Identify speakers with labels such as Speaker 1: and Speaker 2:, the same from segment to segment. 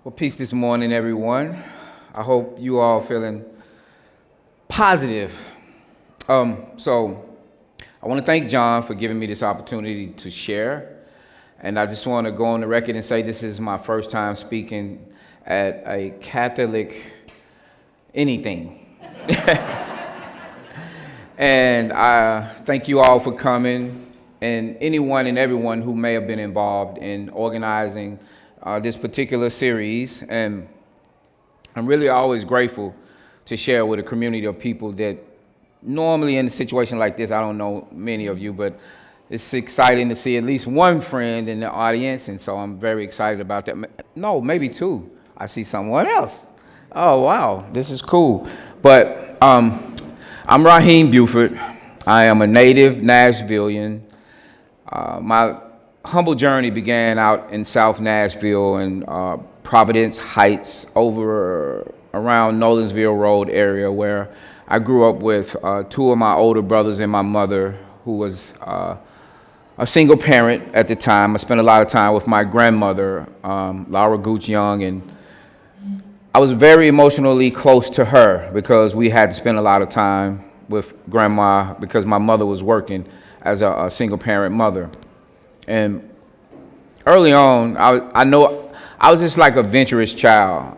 Speaker 1: Well, peace this morning, everyone. I hope you all feeling positive. So I want to thank John for giving me this opportunity to share. And I just want to go on the record and say this is my first time speaking at a Catholic anything. And I thank you all for coming, and anyone and everyone who may have been involved in organizing this particular series. And I'm really always grateful to share with a community of people that normally in a situation like this, I don't know many of you, but it's exciting to see at least one friend in the audience, and so I'm very excited about that. No, maybe two. I see someone else. Oh, wow, this is cool. But I'm Rahim Buford. I am a native Nashvilleian. My humble journey began out in South Nashville and Providence Heights, over around Nolensville Road area, where I grew up with two of my older brothers and my mother, who was a single parent at the time. I spent a lot of time with my grandmother, Laura Gooch Young, and I was very emotionally close to her because we had to spend a lot of time with grandma because my mother was working as a single parent mother. And early on, I know I was just like a adventurous child.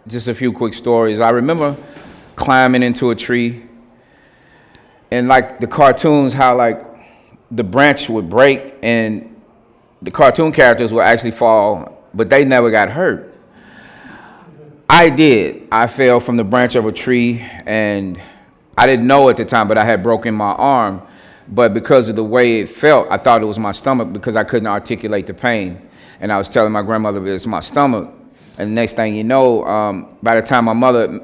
Speaker 1: Just a few quick stories. I remember climbing into a tree, and like the cartoons, how like the branch would break and the cartoon characters would actually fall, but they never got hurt. I did. I fell from the branch of a tree, and I didn't know at the time, but I had broken my arm. But because of the way it felt, I thought it was my stomach because I couldn't articulate the pain. And I was telling my grandmother it's my stomach. And the next thing you know, by the time my mother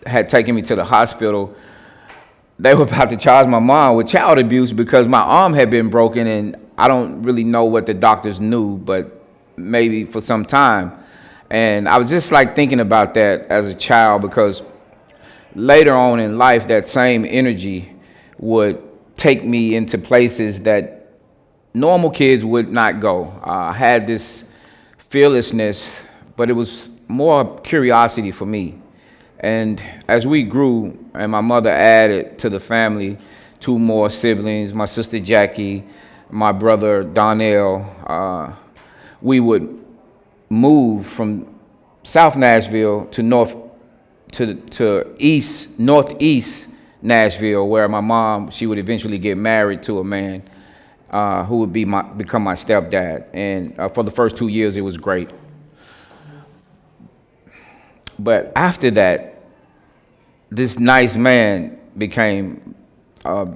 Speaker 1: had taken me to the hospital, they were about to charge my mom with child abuse because my arm had been broken, and I don't really know what the doctors knew, but maybe for some time. And I was just like thinking about that as a child, because later on in life, that same energy would take me into places that normal kids would not go. I had this fearlessness, but it was more curiosity for me. And as we grew, and my mother added to the family two more siblings, my sister Jackie, my brother Donnell, we would move from South Nashville to northeast Nashville, where my mom, she would eventually get married to a man who would become my stepdad. And for the first 2 years, it was great. But after that, this nice man became a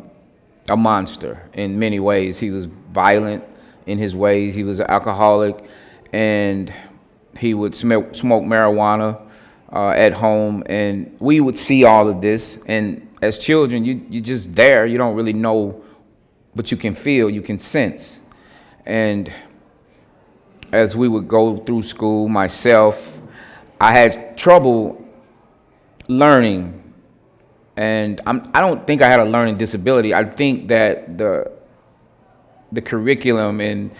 Speaker 1: monster in many ways. He was violent in his ways. He was an alcoholic, and he would smoke marijuana at home, and we would see all of this. And as children, you're just there. You don't really know, but you can feel, you can sense. And as we would go through school, myself, I had trouble learning. And I don't think I had a learning disability. I think that the curriculum and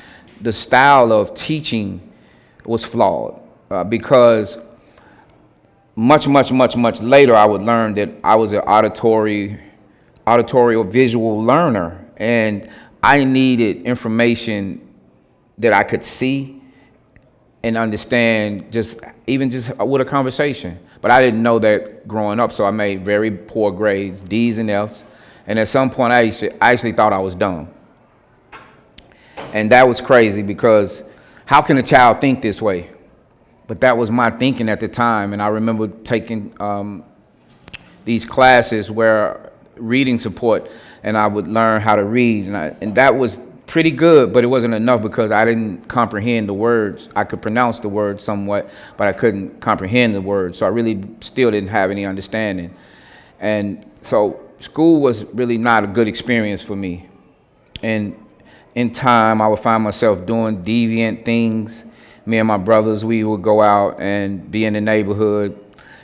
Speaker 1: the style of teaching was flawed because much later I would learn that I was an auditory or visual learner, and I needed information that I could see and understand just with a conversation. But I didn't know that growing up, so I made very poor grades, D's and F's, and at some point I actually thought I was dumb. And that was crazy because how can a child think this way? But that was my thinking at the time. And I remember taking these classes where reading support, and I would learn how to read. And that was pretty good, but it wasn't enough because I didn't comprehend the words. I could pronounce the words somewhat, but I couldn't comprehend the words. So I really still didn't have any understanding. And so school was really not a good experience for me. And in time, I would find myself doing deviant things. Me and my brothers, we would go out and be in the neighborhood,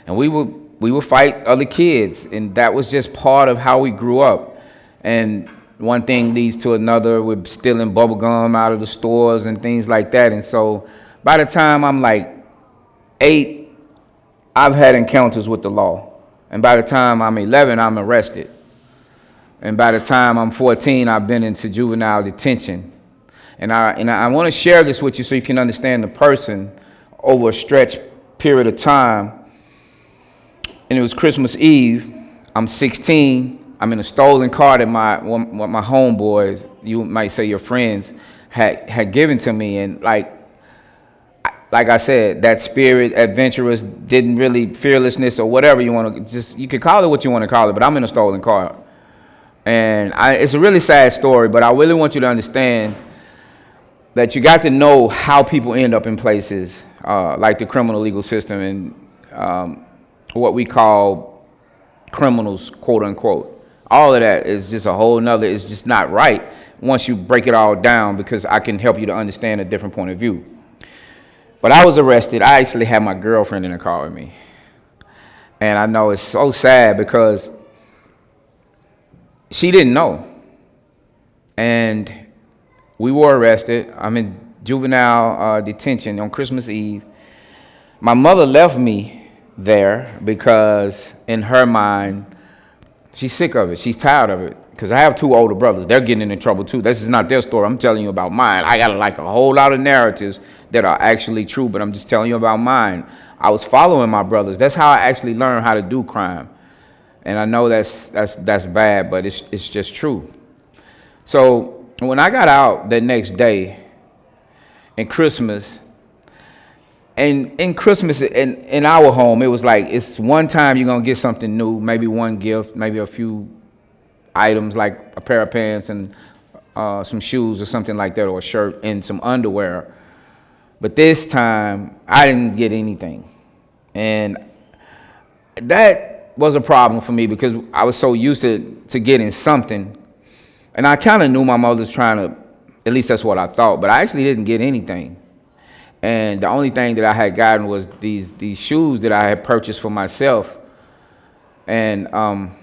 Speaker 1: and we would fight other kids, and that was just part of how we grew up. And one thing leads to another. We're stealing bubble gum out of the stores and things like that. And so by the time I'm like 8, I've had encounters with the law. And by the time I'm 11, I'm arrested. And by the time I'm 14, I've been into juvenile detention. And I want to share this with you so you can understand the person over a stretch period of time. And it was Christmas Eve. I'm 16. I'm in a stolen car that my homeboys, you might say your friends, had given to me. And like I said, that spirit, adventurous, didn't really, fearlessness or whatever you want to, you can call it what you want to call it, but I'm in a stolen car. And it's a really sad story, but I really want you to understand that you got to know how people end up in places like the criminal legal system and what we call criminals, quote unquote. All of that is just a whole nother, it's just not right once you break it all down, because I can help you to understand a different point of view. But I was arrested. I actually had my girlfriend in the car with me. And I know it's so sad because she didn't know. And we were arrested. I'm in juvenile detention on Christmas Eve. My mother left me there because in her mind, she's sick of it. She's tired of it. Because I have 2 older brothers. They're getting into trouble too. This is not their story. I'm telling you about mine. I got like a whole lot of narratives that are actually true, but I'm just telling you about mine. I was following my brothers. That's how I actually learned how to do crime. And I know that's bad, but it's just true. So when I got out that next day in Christmas, and in Christmas in our home, it was like, it's one time you're going to get something new, maybe one gift, maybe a few items like a pair of pants and some shoes or something like that, or a shirt and some underwear. But this time, I didn't get anything. And that was a problem for me because I was so used to getting something. And I kind of knew my mother was trying to, at least that's what I thought, but I actually didn't get anything. And the only thing that I had gotten was these shoes that I had purchased for myself. And I'm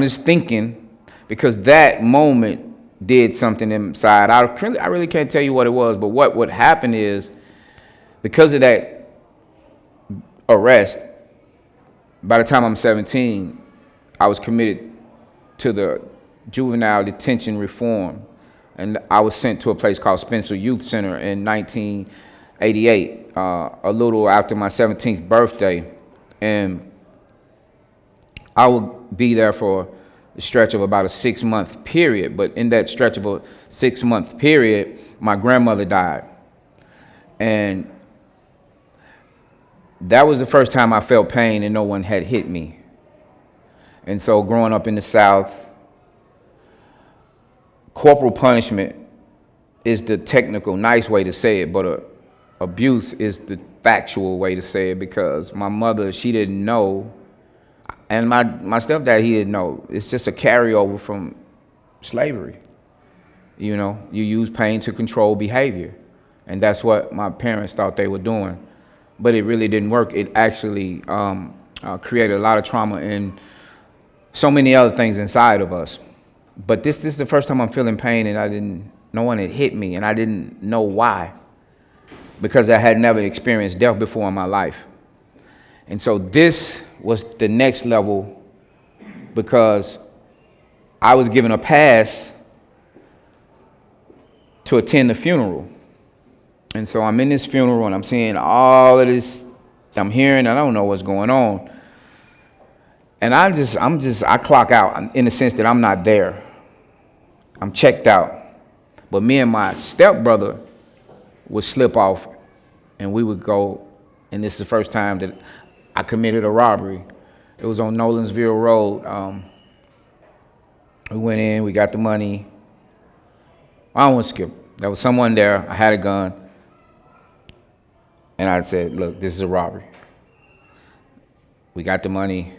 Speaker 1: just thinking, because that moment did something inside. I really can't tell you what it was, but what happened is, because of that arrest, by the time I'm 17, I was committed to the juvenile detention reform, and I was sent to a place called Spencer Youth Center in 1988, a little after my 17th birthday, and I would be there for a stretch of about a 6-month period. But in that stretch of a 6-month period, my grandmother died. And that was the first time I felt pain and no one had hit me. And so growing up in the South, corporal punishment is the technical, nice way to say it, but abuse is the factual way to say it, because my mother, she didn't know. And my stepdad, he didn't know. It's just a carryover from slavery. You know, you use pain to control behavior. And that's what my parents thought they were doing. But it really didn't work. It actually created a lot of trauma and so many other things inside of us. But this is the first time I'm feeling pain, and no one had hit me, and I didn't know why. Because I had never experienced death before in my life. And so this was the next level, because I was given a pass to attend the funeral. And so I'm in this funeral and I'm seeing all of this, I'm hearing, I don't know what's going on. And I clock out in the sense that I'm not there. I'm checked out. But me and my stepbrother would slip off and we would go, and this is the first time that I committed a robbery. It was on Nolensville Road. We went in, we got the money. I don't want to skip. There was someone there, I had a gun. And I said, look, this is a robbery. We got the money.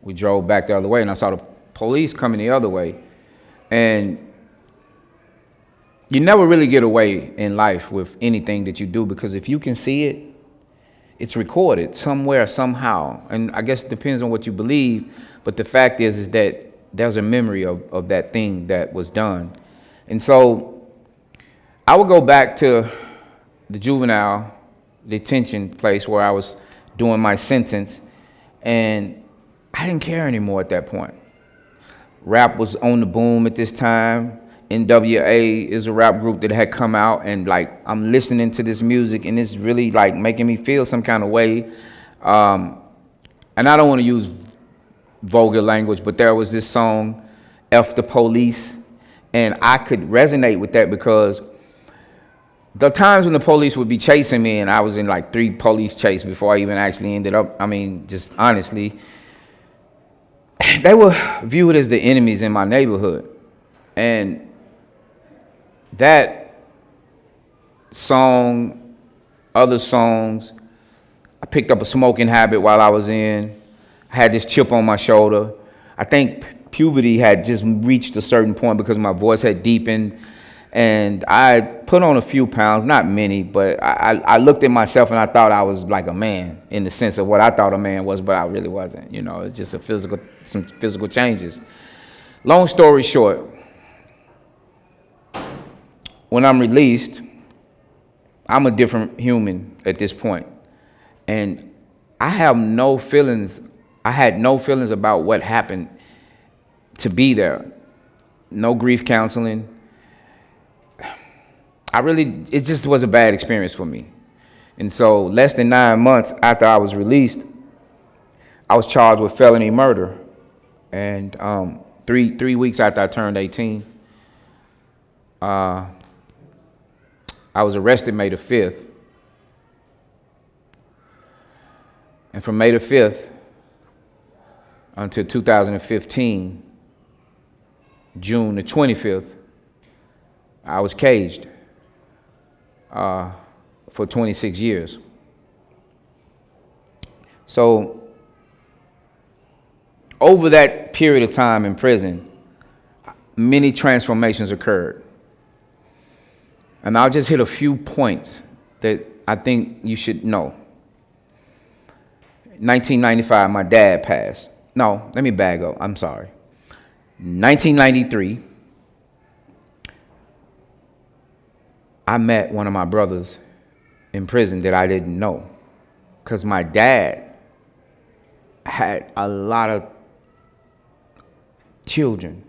Speaker 1: We drove back the other way, and I saw the police coming the other way. And you never really get away in life with anything that you do, because if you can see it, it's recorded somewhere, somehow. And I guess it depends on what you believe, but the fact is that there's a memory of that thing that was done. And so I would go back to the juvenile detention place where I was doing my sentence, and I didn't care anymore at that point. Rap was on the boom at this time. NWA is a rap group that had come out, and like I'm listening to this music, and it's really like making me feel some kind of way. And I don't want to use vulgar language, but there was this song, F the Police, and I could resonate with that because the times when the police would be chasing me, and I was in like 3 police chases before I even actually ended up, I mean, just honestly, they were viewed as the enemies in my neighborhood. And that song, other songs, I picked up a smoking habit while I was in. I had this chip on my shoulder. I think puberty had just reached a certain point because my voice had deepened. And I put on a few pounds, not many, but I looked at myself and I thought I was like a man in the sense of what I thought a man was, but I really wasn't. You know, it's just some physical changes. Long story short, when I'm released, I'm a different human at this point. And I have no feelings. I had no feelings about what happened to be there. No grief counseling. It just was a bad experience for me. And so less than 9 months after I was released, I was charged with felony murder. And 3 weeks after I turned 18, I was arrested May the 5th. And from May the 5th until 2015, June the 25th, I was caged for 26 years. So over that period of time in prison, many transformations occurred. And I'll just hit a few points that I think you should know. 1995, my dad passed. No, let me back up. I'm sorry. 1993, I met one of my brothers in prison that I didn't know, because my dad had a lot of children.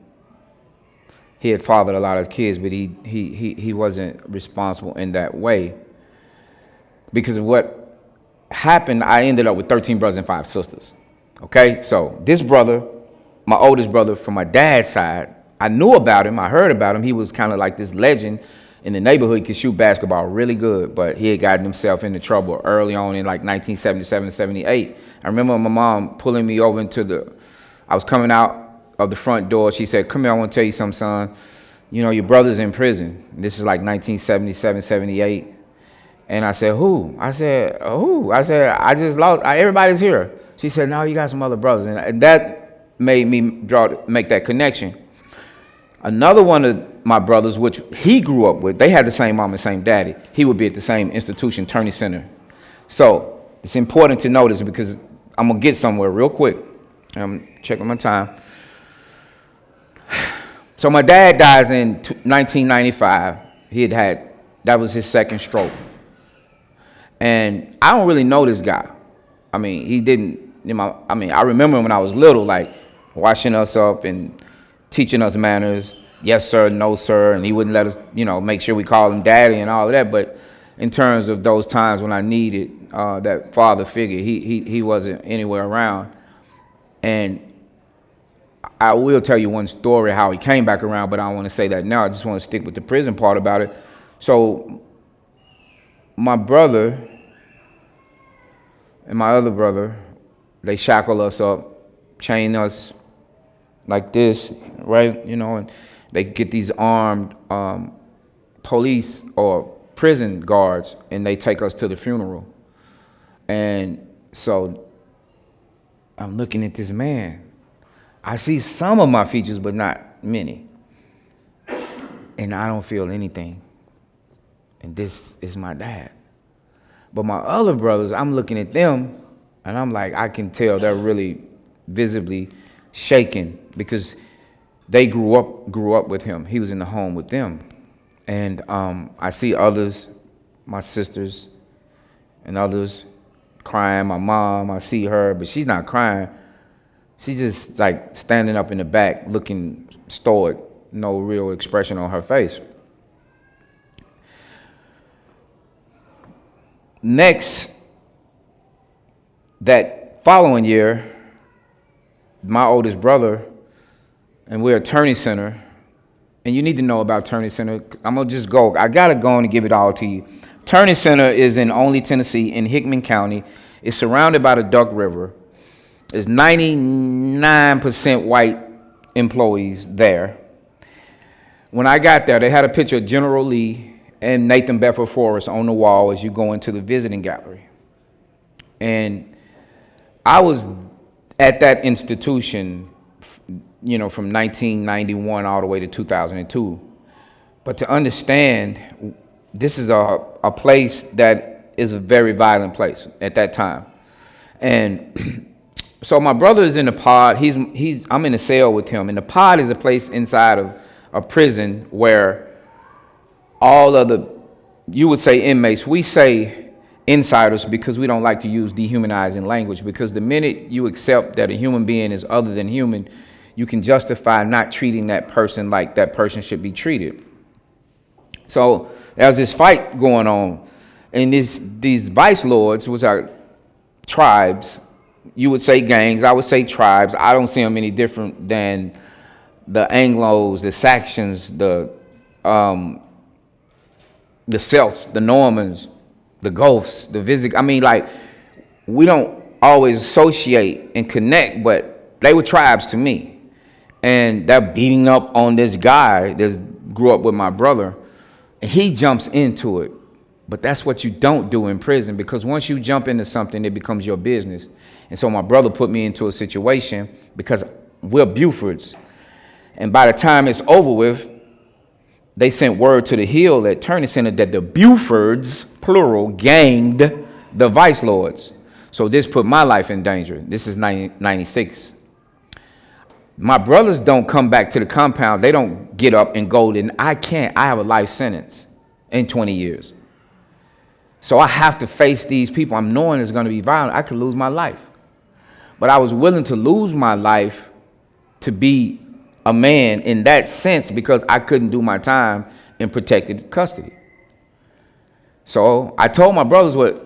Speaker 1: He had fathered a lot of kids, but he wasn't responsible in that way. Because of what happened, I ended up with 13 brothers and 5 sisters. Okay, so this brother, my oldest brother from my dad's side, I knew about him, I heard about him. He was kind of like this legend in the neighborhood. He could shoot basketball really good, but he had gotten himself into trouble early on in like 1977, 78. I remember my mom pulling me over I was coming out of the front door. She said, "Come here, I want to tell you something, son. You know, your brother's in prison." And this is like 1977, 78. And I said, "Who?" I said, "Who?" I said, "I just lost, everybody's here." She said, "No, you got some other brothers." And that made me make that connection. Another one of my brothers, which he grew up with, they had the same mom and same daddy. He would be at the same institution, Turney Center. So it's important to notice because I'm going to get somewhere real quick. I'm checking my time. So my dad dies in 1995. That was his second stroke. And I don't really know this guy. I mean, he didn't, I remember when I was little, like washing us up and teaching us manners. Yes, sir, no, sir. And he wouldn't let us, make sure we called him daddy and all of that. But in terms of those times when I needed that father figure, he wasn't anywhere around. And I will tell you one story how he came back around, but I don't want to say that now. I just want to stick with the prison part about it. So my brother and my other brother, they shackle us up, chain us like this, right? And they get these armed police or prison guards, and they take us to the funeral. And so I'm looking at this man. I see some of my features, but not many. And I don't feel anything. And this is my dad. But my other brothers, I'm looking at them, and I'm like, I can tell they're really visibly shaken because they grew up with him. He was in the home with them. And I see others, my sisters, and others crying. My mom, I see her, but she's not crying. She's just like standing up in the back, looking stoic, no real expression on her face. Next, that following year, my oldest brother, and we're at Turney Center, and you need to know about Turney Center. I'm gonna just go. I gotta go on and give it all to you. Turney Center is in Only, Tennessee, in Hickman County. It's surrounded by the Duck River. There's 99% white employees there. When I got there, they had a picture of General Lee and Nathan Bedford Forrest on the wall as you go into the visiting gallery. And I was at that institution, you know, from 1991 all the way to 2002. But to understand, this is a place that is a very violent place at that time. And so my brother is in the pod. I'm in a cell with him. And the pod is a place inside of a prison where all of the, you would say inmates, we say insiders because we don't like to use dehumanizing language, because the minute you accept that a human being is other than human, you can justify not treating that person like that person should be treated. So there's this fight going on, and these vice lords, which are tribes, you would say gangs, I would say tribes. I don't see them any different than the Anglos, the Saxons, the Celts, the Normans, the Goths, the Visigoths. I mean, like, we don't always associate and connect, but they were tribes to me. And they're beating up on this guy that grew up with my brother, and he jumps into it. But that's what you don't do in prison, because once you jump into something, it becomes your business. And so my brother put me into a situation because we're Bufords. And by the time it's over with, they sent word to the Hill at Turney Center that the Bufords, plural, ganged the vice lords. So this put my life in danger. This is 96. My brothers don't come back to the compound. They don't get up and go. And I can't. I have a life sentence in 20 years. So I have to face these people. I'm knowing it's going to be violent. I could lose my life. But I was willing to lose my life to be a man in that sense, because I couldn't do my time in protected custody. So I told my brothers what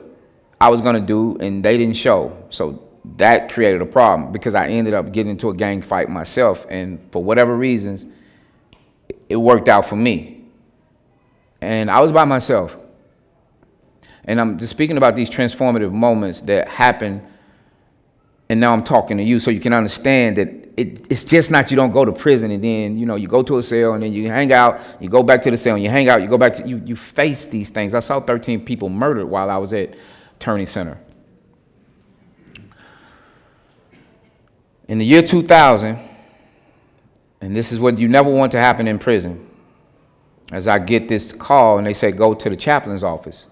Speaker 1: I was going to do, and they didn't show. So that created a problem, because I ended up getting into a gang fight myself, and for whatever reasons, it worked out for me. And I was by myself. And I'm just speaking about these transformative moments that happen, and now I'm talking to you so you can understand that it's just not, you don't go to prison and then, you know, you go to a cell and then you hang out, you go back to the cell and you hang out, you go back to, you face these things. I saw 13 people murdered while I was at Turney Center. In the year 2000, and this is what you never want to happen in prison, as I get this call and they say, go to the chaplain's office.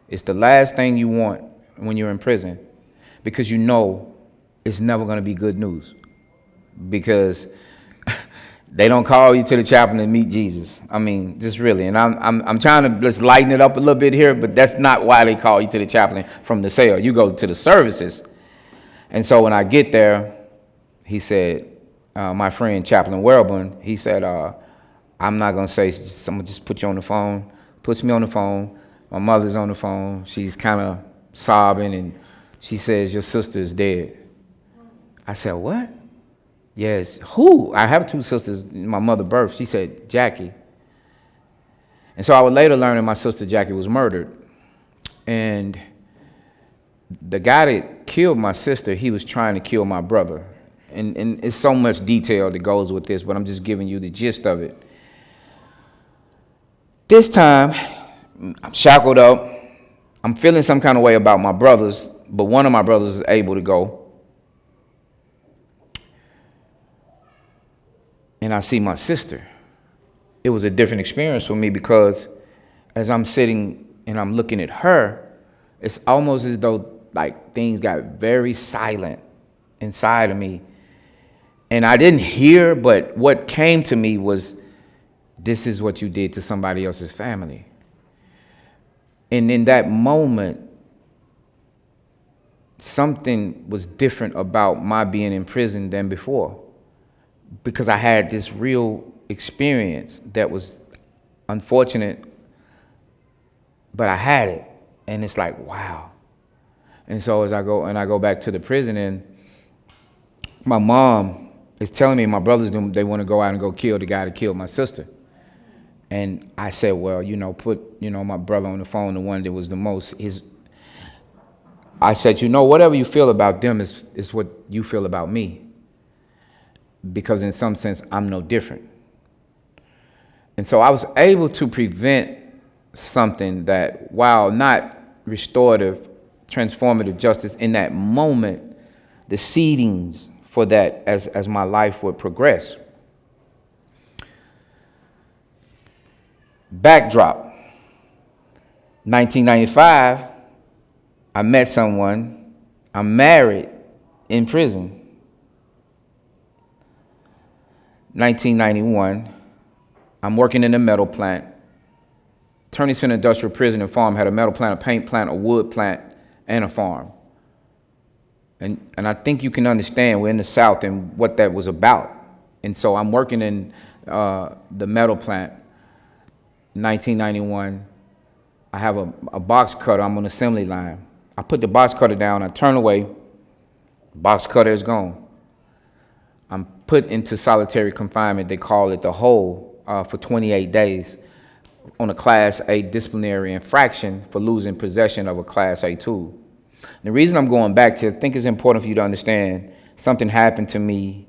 Speaker 1: It's the last thing you want when you're in prison, because you know it's never going to be good news, because they don't call you to the chaplain to meet Jesus. I mean, just really. And I'm trying to just lighten it up a little bit here, but that's not why they call you to the chaplain from the cell. You go to the services. And so when I get there, he said, my friend Chaplain Welburn, he said, I'm not going to say, I'm going to just put you on the phone. Puts me on the phone. My mother's on the phone. She's kind of sobbing, and she says, your sister is dead. I said, what? Yes. Who? I have two sisters. My mother birthed. She said, Jackie. And so I would later learn that my sister Jackie was murdered. And the guy that killed my sister, he was trying to kill my brother. And it's so much detail that goes with this, but I'm just giving you the gist of it. This time, I'm shackled up. I'm feeling some kind of way about my brothers, but one of my brothers is able to go. And I see my sister. It was a different experience for me, because as I'm sitting and I'm looking at her, it's almost as though like things got very silent inside of me. And I didn't hear, but what came to me was, this is what you did to somebody else's family. And in that moment, something was different about my being in prison than before, because I had this real experience that was unfortunate, but I had it, and it's like, wow. And so as I go back to the prison, and my mom is telling me my brothers, they want to go out and go kill the guy that killed my sister. And I said, well, put my brother on the phone, the one that was the most, I said, whatever you feel about them is what you feel about me. Because in some sense, I'm no different. And so I was able to prevent something that, while not restorative, transformative justice in that moment, the seedings for that as my life would progress. Backdrop. 1995, I met someone. I'm married in prison. 1991, I'm working in a metal plant. Attorney Center Industrial Prison and Farm had a metal plant, a paint plant, a wood plant, and a farm. And I think you can understand we're in the South and what that was about. And so I'm working in the metal plant. 1991, I have a box cutter. I'm on the assembly line. I put the box cutter down. I turn away. Box cutter is gone. I'm put into solitary confinement. They call it the hole for 28 days on a Class A disciplinary infraction for losing possession of a Class A tool. The reason I'm going back to, I think it's important for you to understand, something happened to me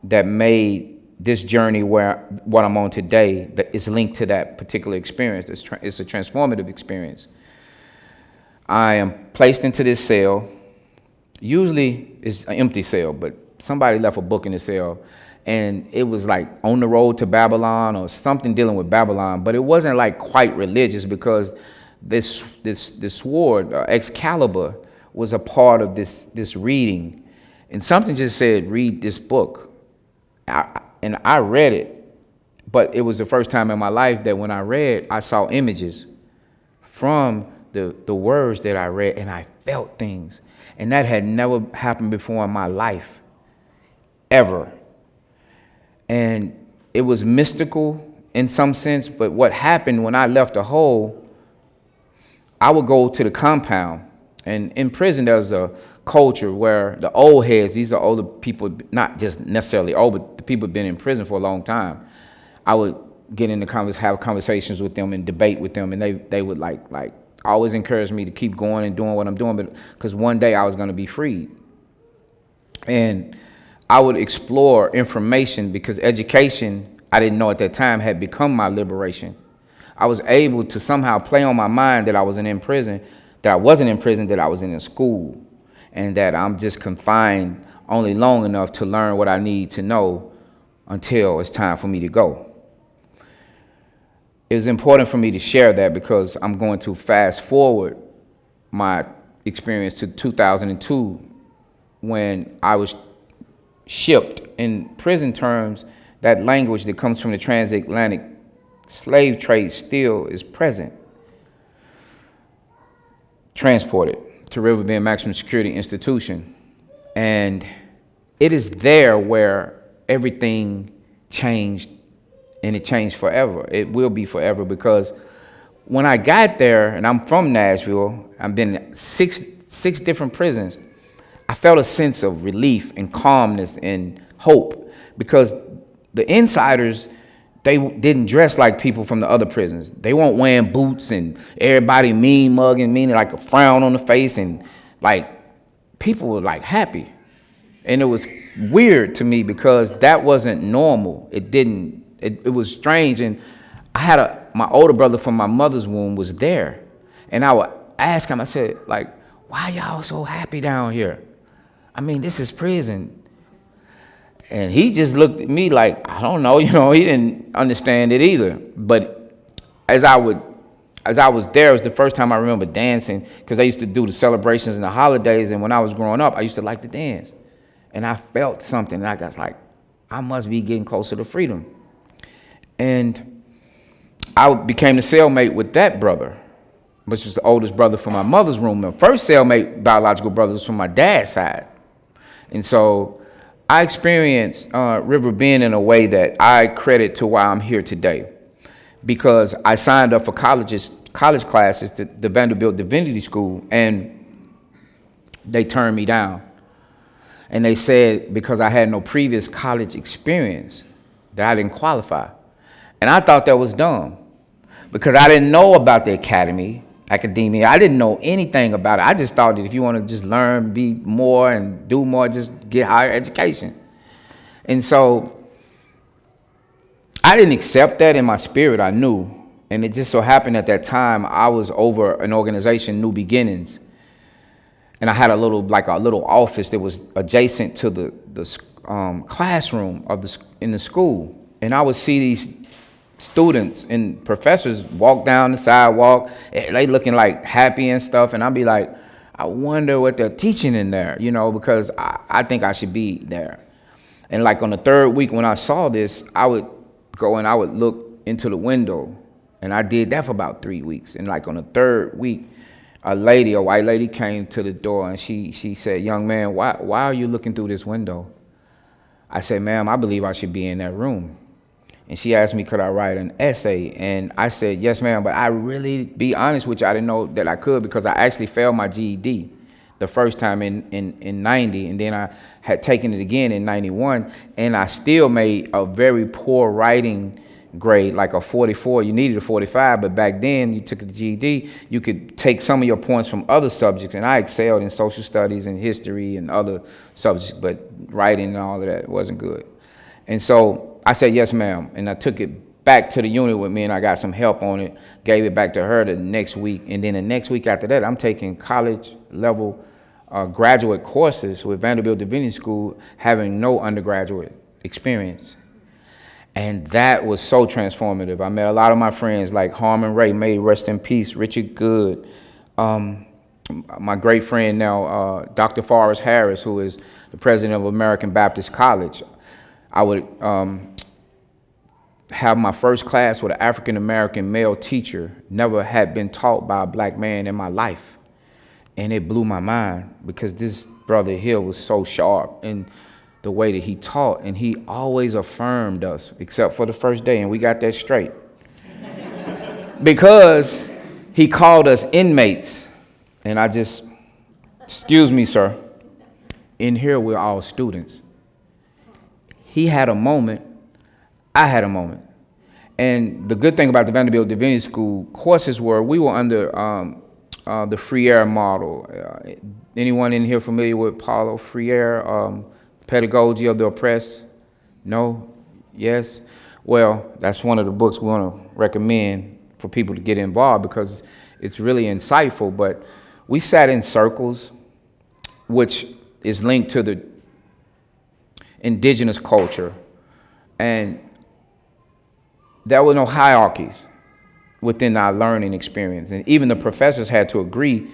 Speaker 1: that made this journey where what I'm on today that is linked to that particular experience. It's a transformative experience. I am placed into this cell. Usually it's an empty cell, but somebody left a book in the cell, and it was like On the Road to Babylon or something dealing with Babylon, but it wasn't like quite religious, because this sword, Excalibur, was a part of this reading, and something just said, read this book. And I read it, but it was the first time in my life that when I read, I saw images from the words that I read, and I felt things. And that had never happened before in my life, ever. And it was mystical in some sense, but what happened when I left the hole, I would go to the compound. And in prison, there's a culture where the old heads, these are older people, not just necessarily old, but the people who've been in prison for a long time. I would get into have conversations with them and debate with them, and they would like always encourage me to keep going and doing what I'm doing, but because one day I was going to be freed. And I would explore information, because education, I didn't know at that time, had become my liberation. I was able to somehow play on my mind that I wasn't in prison, that I was in a school, and that I'm just confined only long enough to learn what I need to know until it's time for me to go. It was important for me to share that, because I'm going to fast forward my experience to 2002, when I was shipped. In prison terms, that language that comes from the transatlantic slave trade still is present. Transported to Riverbend Maximum Security Institution. And it is there where everything changed, and it changed forever. It will be forever, because when I got there, and I'm from Nashville, I've been in six different prisons, I felt a sense of relief and calmness and hope, because the insiders, they didn't dress like people from the other prisons. They weren't wearing boots and everybody mean mugging, meaning like a frown on the face, and like people were like happy. And it was weird to me, because that wasn't normal. It was strange. And I had my older brother from my mother's womb was there. And I would ask him, I said, like, why y'all so happy down here? I mean, this is prison. And he just looked at me like, I don't know, he didn't understand it either. But as I was there, it was the first time I remember dancing, because they used to do the celebrations and the holidays, and when I was growing up, I used to like to dance. And I felt something, and I was like, I must be getting closer to freedom. And I became the cellmate with that brother. which is the oldest brother from my mother's room. The first cellmate biological brother was from my dad's side. And so I experienced River Bend in a way that I credit to why I'm here today, because I signed up for college classes to the Vanderbilt Divinity School, and they turned me down. And they said because I had no previous college experience that I didn't qualify. And I thought that was dumb, because I didn't know about the academia. I didn't know anything about it. I just thought that if you want to just learn, be more and do more, just get higher education. And so I didn't accept that in my spirit. I knew. And it just so happened at that time I was over an organization, New Beginnings. And I had a little office that was adjacent to the classroom in the school. And I would see these students and professors walk down the sidewalk, they looking like happy and stuff, and I'd be like, I wonder what they're teaching in there, because I think I should be there. And like on the third week when I saw this, I would go and I would look into the window, and I did that for about 3 weeks. And like on the third week, a white lady came to the door, and she said, young man, why are you looking through this window? I said, ma'am, I believe I should be in that room. And she asked me, could I write an essay? And I said, yes, ma'am, but I really, be honest with you, I didn't know that I could, because I actually failed my GED the first time in 90, and then I had taken it again in 91, and I still made a very poor writing grade, like a 44. You needed a 45, but back then you took the GED, you could take some of your points from other subjects, and I excelled in social studies and history and other subjects, but writing and all of that wasn't good. And so I said, yes, ma'am. And I took it back to the unit with me, and I got some help on it, gave it back to her the next week. And then the next week after that, I'm taking college level graduate courses with Vanderbilt Divinity School, having no undergraduate experience. And that was so transformative. I met a lot of my friends like Harmon Ray, may rest in peace, Richard Good, my great friend now, Dr. Forrest Harris, who is the president of American Baptist College. I would have my first class with an African-American male teacher, never had been taught by a black man in my life. And it blew my mind, because this brother here was so sharp in the way that he taught, and he always affirmed us, except for the first day, and we got that straight. Because he called us inmates, and excuse me, sir, in here we're all students. He had a moment, I had a moment. And the good thing about the Vanderbilt Divinity School courses we were under the Freire model. Anyone in here familiar with Paulo Freire, Pedagogy of the Oppressed? No? Yes? Well, that's one of the books we want to recommend for people to get involved, because it's really insightful. But we sat in circles, which is linked to the indigenous culture, and there were no hierarchies within our learning experience, and even the professors had to agree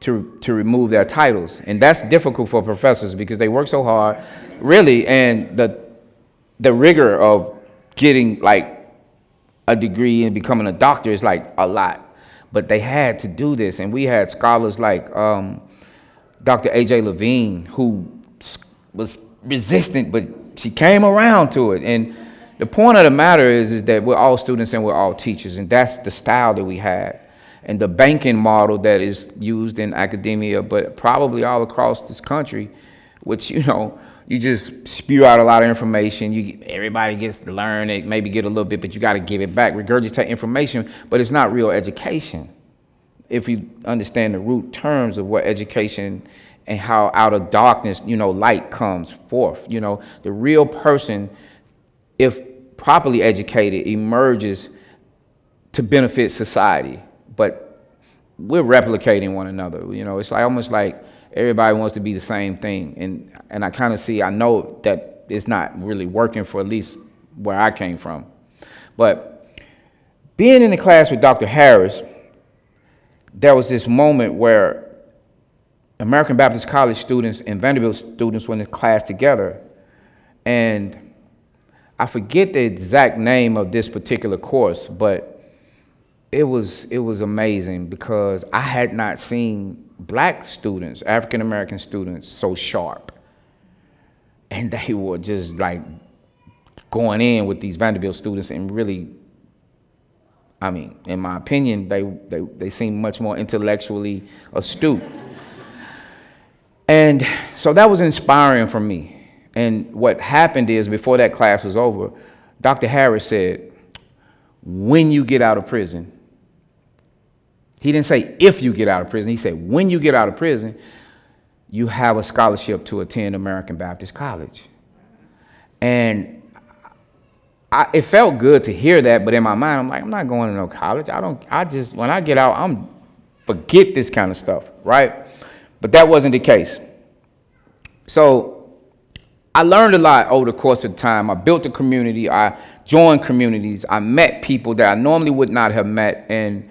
Speaker 1: to remove their titles, and that's difficult for professors because they work so hard, really, and the rigor of getting like a degree and becoming a doctor is like a lot, but they had to do this. And we had scholars like Dr. A.J. Levine, who was resistant, but she came around to it. And the point of the matter is that we're all students and we're all teachers, and that's the style that we had. And the banking model that is used in academia, but probably all across this country, which, you just spew out a lot of information. Everybody gets to learn it, maybe get a little bit, but you got to give it back, regurgitate information, but it's not real education. If you understand the root terms of what education and how out of darkness, light comes forth. The real person, if properly educated, emerges to benefit society. But we're replicating one another. It's almost like everybody wants to be the same thing. And I know that it's not really working for at least where I came from. But being in the class with Dr. Harris, there was this moment where American Baptist College students and Vanderbilt students were in the class together. And I forget the exact name of this particular course, but it was amazing because I had not seen black students, African American students, so sharp, and they were just like going in with these Vanderbilt students, and really, I mean, in my opinion, they seemed much more intellectually astute. And so that was inspiring for me. And what happened is, before that class was over, Dr. Harris said, when you get out of prison, he didn't say if you get out of prison, he said when you get out of prison, you have a scholarship to attend American Baptist College. And it felt good to hear that, but in my mind, I'm like, I'm not going to no college. When I get out, forget this kind of stuff, right? But that wasn't the case. So I learned a lot over the course of time. I built a community. I joined communities. I met people that I normally would not have met, and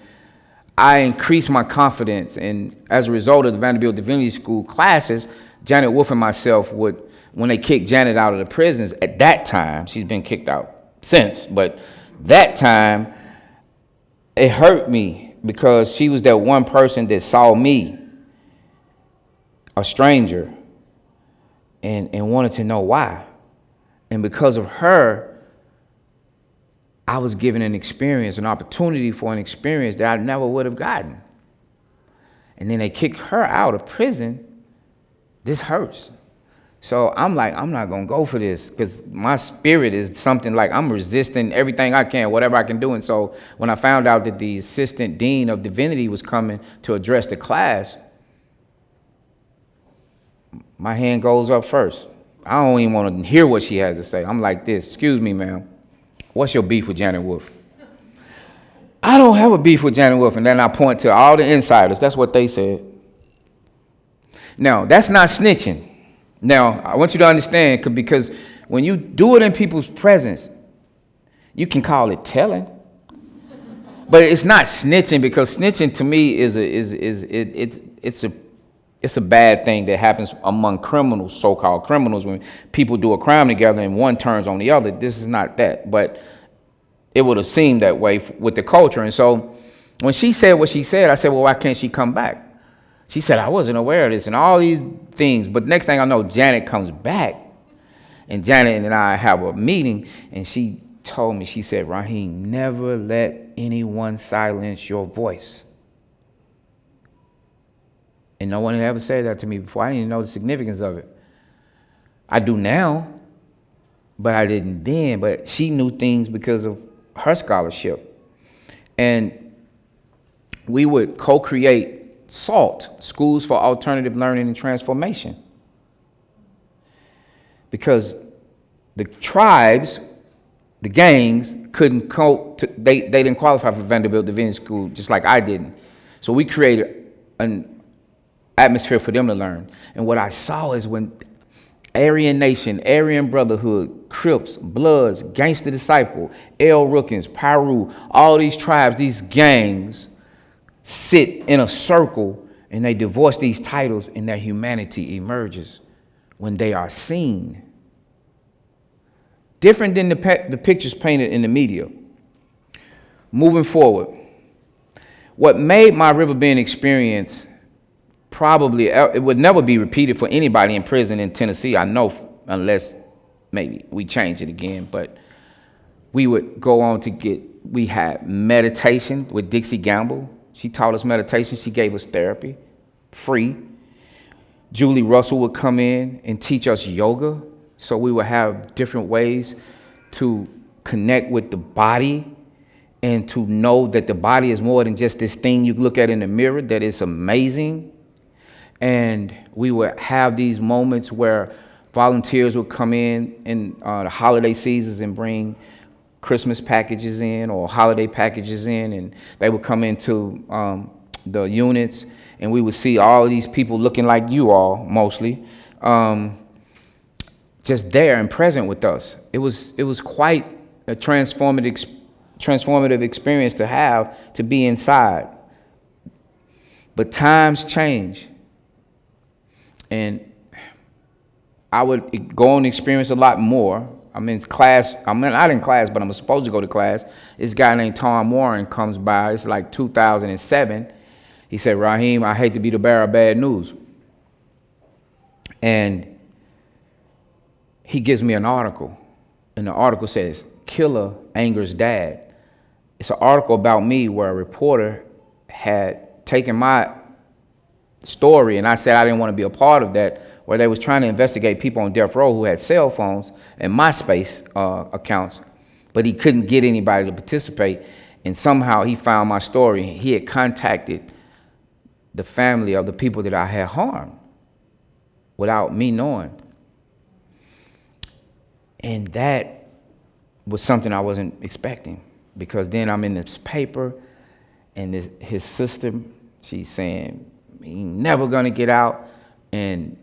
Speaker 1: I increased my confidence. And as a result of the Vanderbilt Divinity School classes, Janet Wolf and myself would, when they kicked Janet out of the prisons, at that time, she's been kicked out since, but that time, it hurt me because she was that one person that saw me, a stranger, and wanted to know why. And because of her, I was given an experience, an opportunity for an experience that I never would have gotten. And then they kicked her out of prison. This hurts. So I'm like, I'm not gonna go for this, because my spirit is something like I'm resisting everything I can, whatever I can do. And so when I found out that the assistant dean of divinity was coming to address the class, my hand goes up first. I don't even want to hear what she has to say. I'm like this, excuse me, ma'am, what's your beef with Janet Wolf? I don't have a beef with Janet Wolf. And then I point to all the insiders. That's what they said. Now, that's not snitching. Now, I want you to understand, because when you do it in people's presence, you can call it telling. But it's not snitching, because snitching to me it's a bad thing that happens among criminals, so-called criminals, when people do a crime together and one turns on the other. This is not that, but it would have seemed that way with the culture. And so when she said what she said, I said, well, why can't she come back? She said, I wasn't aware of this and all these things. But next thing I know, Janet comes back, and Janet and I have a meeting, and she told me, she said, Rahim, never let anyone silence your voice. And no one had ever said that to me before. I didn't even know the significance of it. I do now, but I didn't then. But she knew things because of her scholarship. And we would co-create SALT, Schools for Alternative Learning and Transformation. Because the tribes, the gangs, they didn't qualify for Vanderbilt Divinity School, just like I didn't. So we created an atmosphere for them to learn. And what I saw is when Aryan Nation, Aryan Brotherhood, Crips, Bloods, Gangster Disciple, El Rookins, Piru, all these tribes, these gangs sit in a circle and they divorce these titles, and their humanity emerges when they are seen. Different than the pictures painted in the media. Moving forward, what made my Riverbend experience probably, it would never be repeated for anybody in prison in Tennessee, I know, unless maybe we change it again. But we would go on we had meditation with Dixie Gamble. She taught us meditation. She gave us therapy, free. Julie Russell would come in and teach us yoga. So we would have different ways to connect with the body and to know that the body is more than just this thing you look at in the mirror, that it's amazing. And we would have these moments where volunteers would come in the holiday seasons and bring Christmas packages in or holiday packages in, and they would come into the units, and we would see all of these people looking like you all, mostly, just there and present with us. It was quite a transformative experience to have, to be inside. But times change. And I would go and experience a lot more, I'm in class. I'm not in class, but I'm supposed to go to class. This guy named Tom Warren comes by. It's like 2007. He said, Rahim, I hate to be the bearer of bad news. And he gives me an article. And the article says, Killer Angers Dad. It's an article about me where a reporter had taken my story, and I said I didn't want to be a part of that, where they was trying to investigate people on death row who had cell phones and MySpace accounts, but he couldn't get anybody to participate. And somehow he found my story. He had contacted the family of the people that I had harmed without me knowing. And that was something I wasn't expecting, because then I'm in this paper, and his sister, she's saying, he ain't never gonna get out, and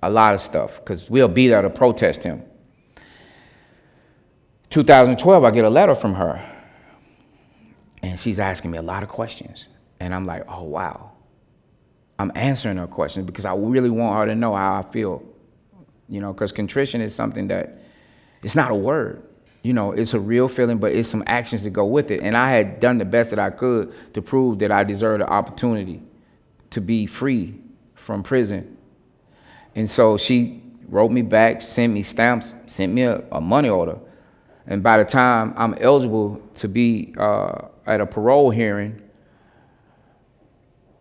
Speaker 1: a lot of stuff, because we'll be there to protest him. 2012, I get a letter from her, and she's asking me a lot of questions. And I'm like, oh, wow. I'm answering her questions because I really want her to know how I feel, because contrition is something that, it's not a word. It's a real feeling, but it's some actions to go with it. And I had done the best that I could to prove that I deserved the opportunity to be free from prison. And so she wrote me back, sent me stamps, sent me a money order. And by the time I'm eligible to be at a parole hearing,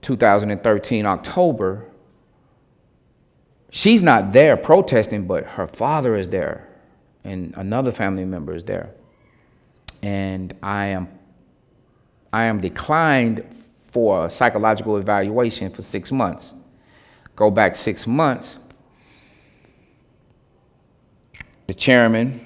Speaker 1: 2013, October, she's not there protesting, but her father is there, and another family member is there. And I am declined for a psychological evaluation for 6 months. Go back 6 months, the chairman,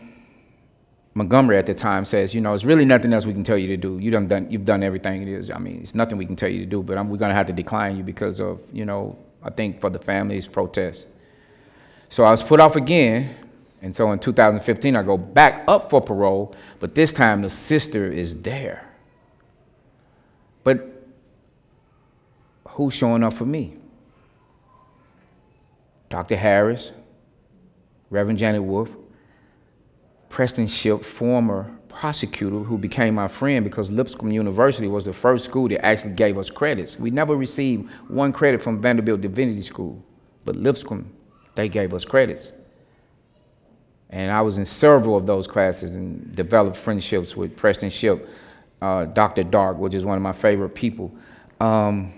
Speaker 1: Montgomery at the time, says, it's really nothing else we can tell you to do. You've done everything it is. I mean, it's nothing we can tell you to do, but we're gonna have to decline you because of, I think for the family's protest. So I was put off again. And so in 2015, I go back up for parole, but this time the sister is there. But who's showing up for me? Dr. Harris, Reverend Janet Wolf, Preston Shipp, former prosecutor who became my friend because Lipscomb University was the first school that actually gave us credits. We never received one credit from Vanderbilt Divinity School, but Lipscomb, they gave us credits. And I was in several of those classes and developed friendships with Preston Shipp, Dr. Dark, which is one of my favorite people. And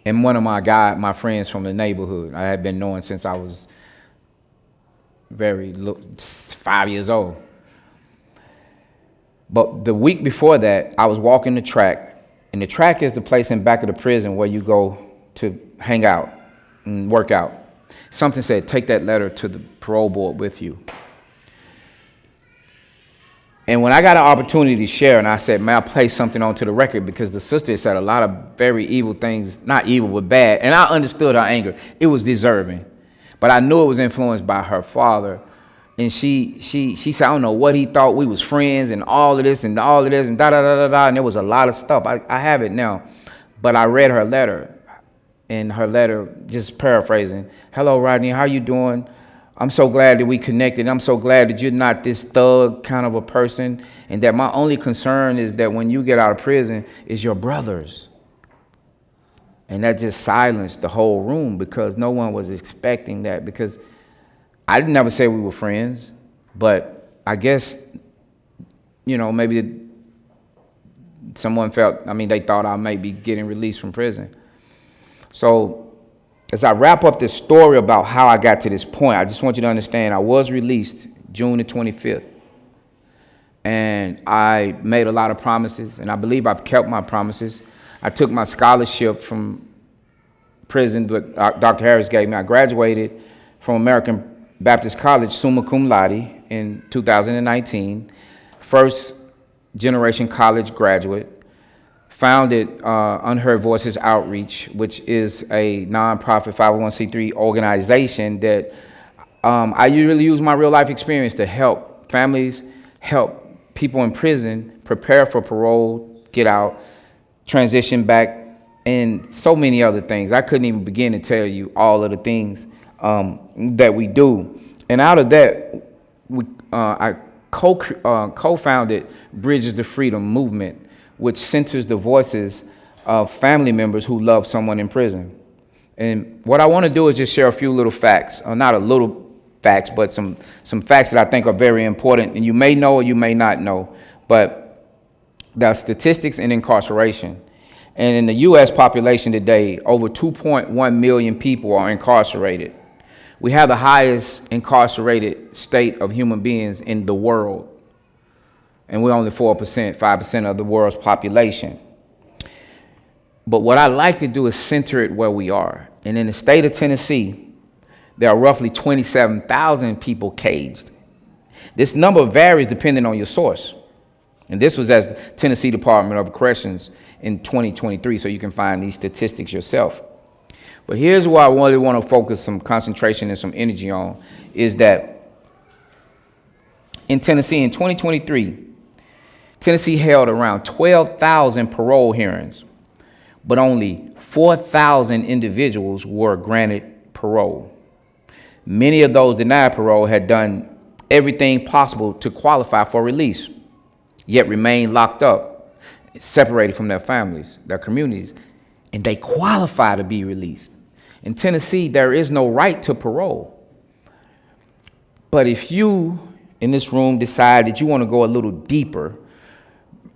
Speaker 1: one of my friends from the neighborhood, I had been knowing since I was 5 years old. But the week before that, I was walking the track, and the track is the place in back of the prison where you go to hang out and work out. Something said, take that letter to the parole board with you. And when I got an opportunity to share, and I said, may I place something onto the record, because the sister said a lot of very evil things, not evil, but bad. And I understood her anger. It was deserving. But I knew it was influenced by her father. And she said, I don't know what he thought. We was friends and all of this and da-da-da-da-da. And there was a lot of stuff. I have it now. But I read her letter. And her letter, just paraphrasing, hello, Rodney, how you doing? I'm so glad that we connected. I'm so glad that you're not this thug kind of a person, and that my only concern is that when you get out of prison is your brothers. And that just silenced the whole room, because no one was expecting that, because I didn't never say we were friends, but I guess, maybe someone felt, they thought I might be getting released from prison. So as I wrap up this story about how I got to this point, I just want you to understand I was released June the 25th. And I made a lot of promises, and I believe I've kept my promises. I took my scholarship from prison that Dr. Harris gave me. I graduated from American Baptist College summa cum laude in 2019, first generation college graduate. Founded Unheard Voices Outreach, which is a nonprofit 501c3 organization that I really use my real life experience to help families, help people in prison prepare for parole, get out, transition back, and so many other things. I couldn't even begin to tell you all of the things that we do. And out of that, I co-founded Bridges to Freedom movement, which centers the voices of family members who love someone in prison. And what I want to do is just share a few little facts, not a little facts, but some facts that I think are very important, and you may know or you may not know, but the statistics in incarceration. And in the U.S. population today, over 2.1 million people are incarcerated. We have the highest incarcerated state of human beings in the world, and we're only 4%, 5% of the world's population. But what I like to do is center it where we are. And in the state of Tennessee, there are roughly 27,000 people caged. This number varies depending on your source. And this was as Tennessee Department of Corrections in 2023, so you can find these statistics yourself. But here's what I really want to focus some concentration and some energy on, is that in Tennessee in 2023, Tennessee held around 12,000 parole hearings, but only 4,000 individuals were granted parole. Many of those denied parole had done everything possible to qualify for release, yet remained locked up, separated from their families, their communities, and they qualify to be released. In Tennessee, there is no right to parole. But if you in this room decide that you want to go a little deeper,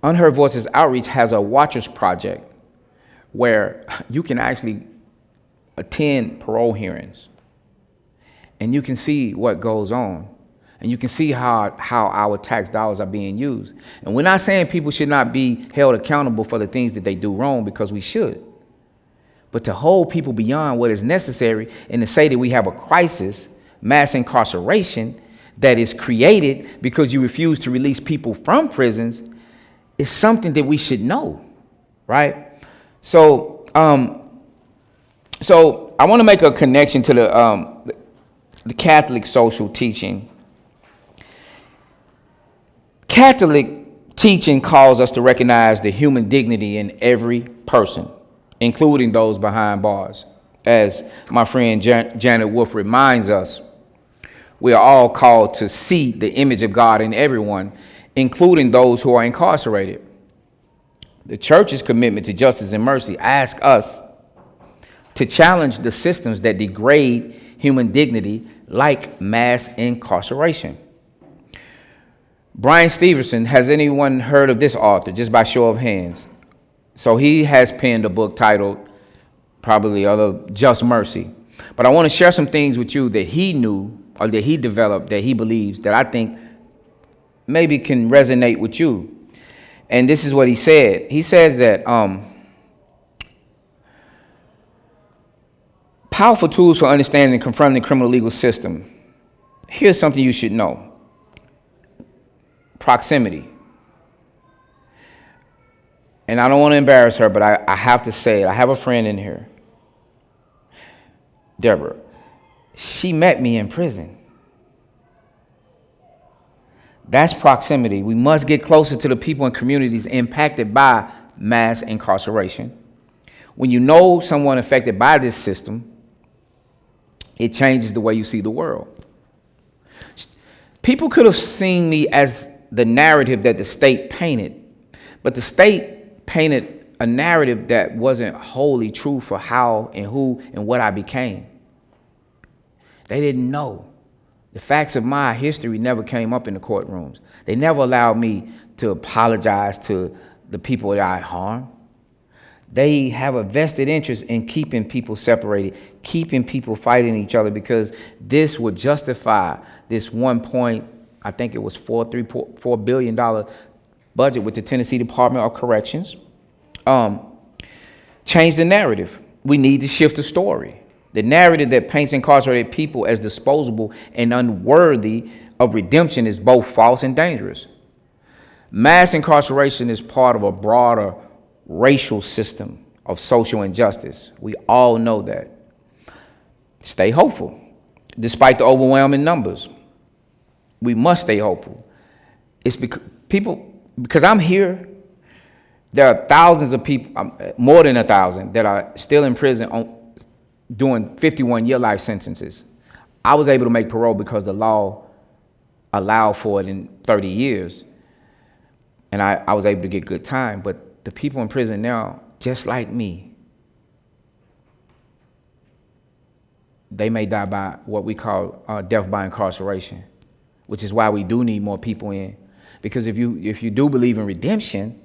Speaker 1: Unheard Voices Outreach has a Watchers Project where you can actually attend parole hearings and you can see what goes on. And you can see how our tax dollars are being used. And we're not saying people should not be held accountable for the things that they do wrong, because we should. But to hold people beyond what is necessary and to say that we have a crisis, mass incarceration, that is created because you refuse to release people from prisons is something that we should know, right? So I want to make a connection to the Catholic social teaching. Catholic teaching calls us to recognize the human dignity in every person, including those behind bars. As my friend Janet Wolf reminds us, we are all called to see the image of God in everyone, including those who are incarcerated. The church's commitment to justice and mercy asks us to challenge the systems that degrade human dignity, like mass incarceration. Brian Stevenson, has anyone heard of this author, just by show of hands? So he has penned a book titled, probably Just Mercy. But I want to share some things with you that he knew or that he developed, that he believes, that I think maybe can resonate with you. And this is what he said. He says that powerful tools for understanding and confronting the criminal legal system. Here's something you should know. Proximity. And I don't want to embarrass her, but I have to say it. I have a friend in here, Deborah. She met me in prison. That's proximity. We must get closer to the people and communities impacted by mass incarceration. When you know someone affected by this system, it changes the way you see the world. People could have seen me as the narrative that the state painted, but the state painted a narrative that wasn't wholly true for how and who and what I became. They didn't know. The facts of my history never came up in the courtrooms. They never allowed me to apologize to the people that I harmed. They have a vested interest in keeping people separated, keeping people fighting each other, because this would justify this $4 billion budget with the Tennessee Department of Corrections. Change the narrative. We need to shift the story. The narrative that paints incarcerated people as disposable and unworthy of redemption is both false and dangerous. Mass incarceration is part of a broader racial system of social injustice. We all know that. Stay hopeful, despite the overwhelming numbers. We must stay hopeful. It's because I'm here. There are thousands of people, more than 1,000, that are still in prison doing 51-year life sentences. I was able to make parole because the law allow for it in 30 years. And I was able to get good time. But the people in prison now, just like me, they may die by what we call death by incarceration, which is why we do need more people in. Because if you do believe in redemption,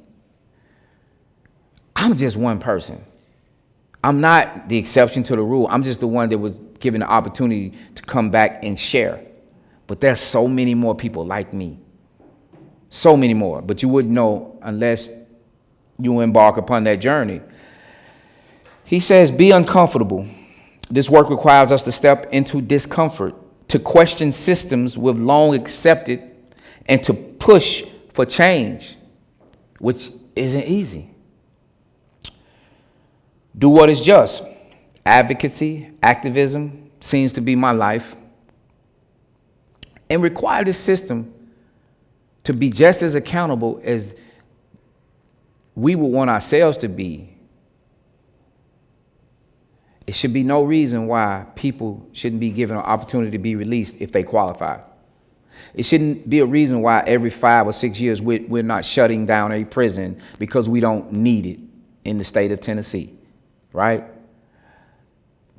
Speaker 1: I'm just one person. I'm not the exception to the rule. I'm just the one that was given the opportunity to come back and share. But there's so many more people like me. So many more. But you wouldn't know unless you embark upon that journey. He says, be uncomfortable. This work requires us to step into discomfort, to question systems we've long accepted, and to push for change, which isn't easy. Do what is just. Advocacy, activism seems to be my life. And require this system to be just as accountable as we would want ourselves to be. It should be no reason why people shouldn't be given an opportunity to be released if they qualify. It shouldn't be a reason why every 5 or 6 years we're not shutting down a prison because we don't need it in the state of Tennessee, right?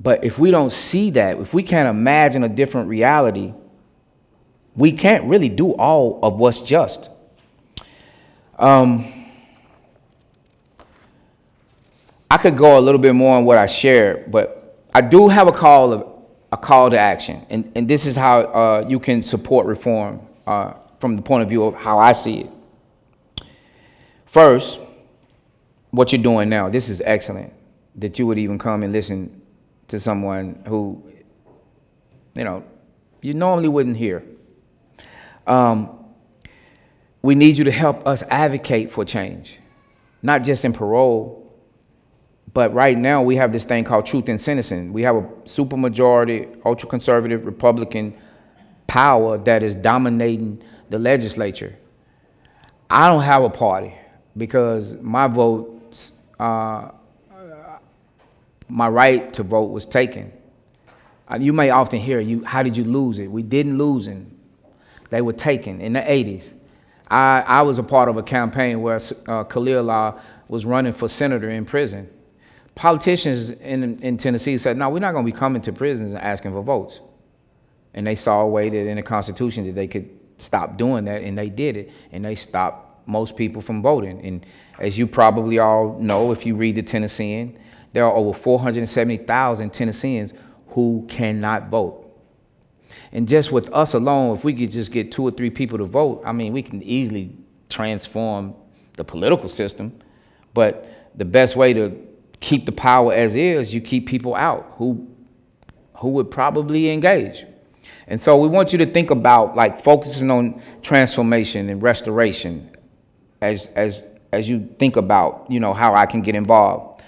Speaker 1: But if we don't see that, if we can't imagine a different reality, we can't really do all of what's just. I could go a little bit more on what I shared, but I do have a call to action, and this is how you can support reform from the point of view of how I see it. First, what you're doing now, this is excellent, that you would even come and listen to someone who, you normally wouldn't hear. We need you to help us advocate for change, not just in parole, but right now we have this thing called truth and sentencing. We have a supermajority, ultra-conservative Republican power that is dominating the legislature. I don't have a party because my votes, my right to vote was taken. You may often hear, how did you lose it? We didn't lose it. They were taken in the 80s. I was a part of a campaign where Khalil was running for senator in prison. Politicians in Tennessee said, no, we're not going to be coming to prisons and asking for votes. And they saw a way that in the Constitution that they could stop doing that, and they did it. And they stopped most people from voting. And as you probably all know, if you read the Tennessean, there are over 470,000 Tennesseans who cannot vote. And just with us alone, if we could just get 2 or 3 people to vote, we can easily transform the political system. But the best way to keep the power as is, you keep people out who would probably engage. And so we want you to think about focusing on transformation and restoration as you think about, how I can get involved.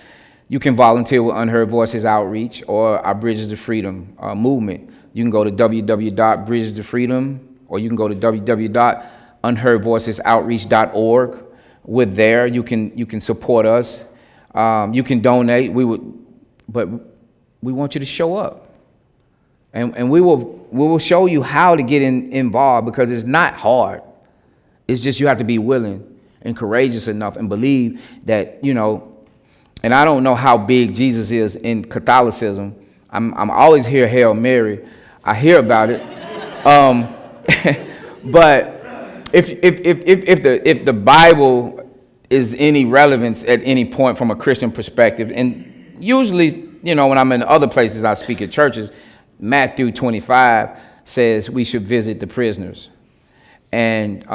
Speaker 1: You can volunteer with Unheard Voices Outreach or our Bridges to Freedom movement. You can go to www.bridgestofreedom, or you can go to www.unheardvoicesoutreach.org. We're there. You can support us. You can donate. But we want you to show up, and we will show you how to get involved, because it's not hard. It's just you have to be willing and courageous enough and believe that And I don't know how big Jesus is in Catholicism. I'm always hear Hail Mary. I hear about it, but if the Bible is any relevance at any point from a Christian perspective, and usually, when I'm in other places, I speak at churches, Matthew 25 says we should visit the prisoners. And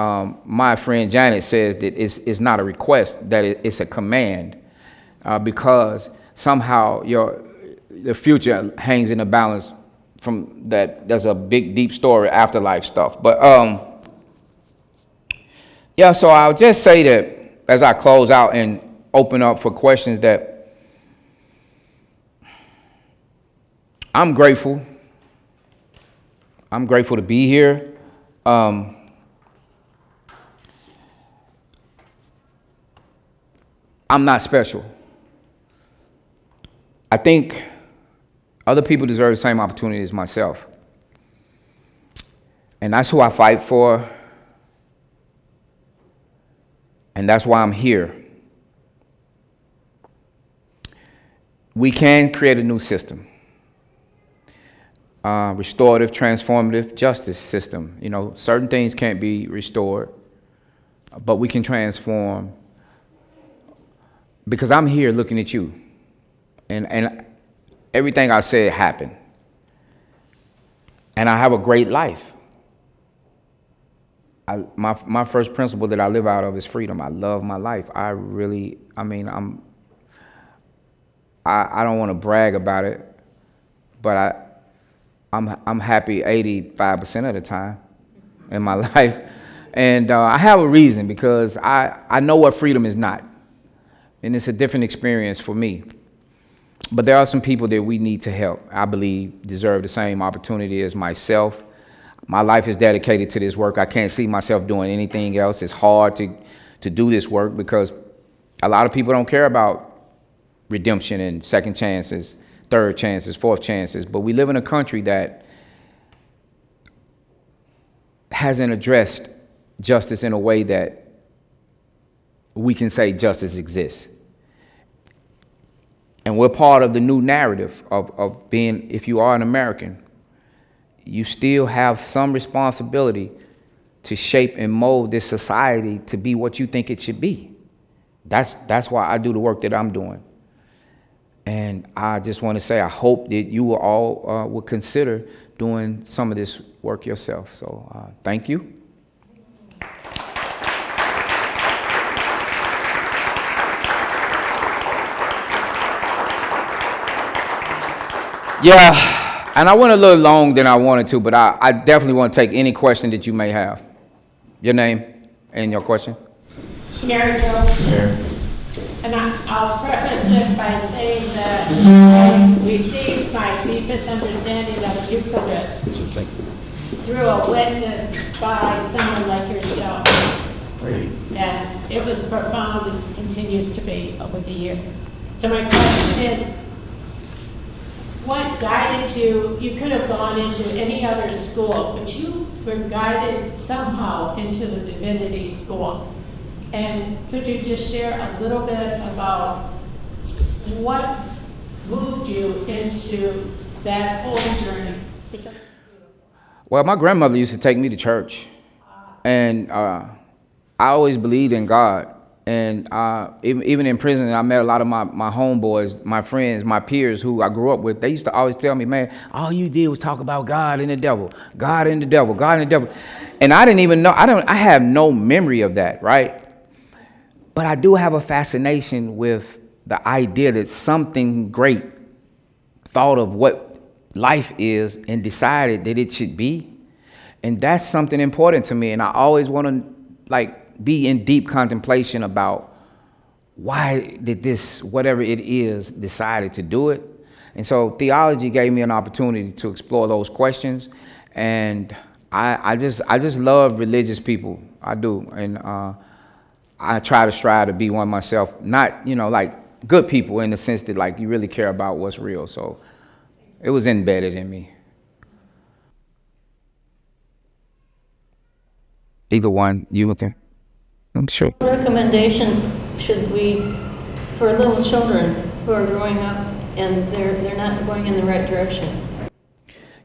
Speaker 1: my friend Janet says that it's not a request, that it's a command, because somehow the future hangs in the balance from that. There's a big, deep story, afterlife stuff. But so I'll just say that as I close out and open up for questions, that I'm grateful. I'm grateful to be here. I'm not special. I think other people deserve the same opportunity as myself. And that's who I fight for. And that's why I'm here. We can create a new system. Restorative, transformative justice system. You know, certain things can't be restored, but we can transform. Because I'm here looking at you. And everything I said happened. And I have a great life. My first principle that I live out of is freedom. I love my life. I don't want to brag about it, but I'm happy 85% of the time in my life. And I have a reason, because I know what freedom is not. And it's a different experience for me. But there are some people that we need to help, I believe, deserve the same opportunity as myself. My life is dedicated to this work. I can't see myself doing anything else. It's hard to do this work because a lot of people don't care about redemption and second chances, third chances, fourth chances. But we live in a country that hasn't addressed justice in a way that we can say justice exists. And we're part of the new narrative of being, if you are an American, you still have some responsibility to shape and mold this society to be what you think it should be. That's why I do the work that I'm doing. And I just want to say, I hope that you will all will consider doing some of this work yourself. So thank you. Yeah. And I went a little long than I wanted to, but I definitely want to take any question that you may have. Your name and your question?
Speaker 2: Mary Jo. Mary. And I'll preface it by saying that I received my deepest understanding of Eucharist through a witness by someone like yourself. Great. And it was profound and continues to be over the years. So my question is, what guided you? You could have gone into any other school, but you were guided somehow into the divinity school. And could you just share a little bit about what moved you into that whole journey?
Speaker 1: Well, my grandmother used to take me to church, and I always believed in God. And even in prison, I met a lot of my homeboys, my friends, my peers who I grew up with. They used to always tell me, man, all you did was talk about God and the devil, God and the devil, God and the devil. And I didn't even know, I have no memory of that, right? But I do have a fascination with the idea that something great thought of what life is and decided that it should be. And that's something important to me. And I always want to be in deep contemplation about why did this, whatever it is, decided to do it. And so theology gave me an opportunity to explore those questions. And I just love religious people. I do. And I try to strive to be one myself, not, good people in the sense that you really care about what's real. So it was embedded in me. Either one, you with them? I'm sure.
Speaker 3: What recommendation should we, for little children who are growing up and they're not going in the right direction?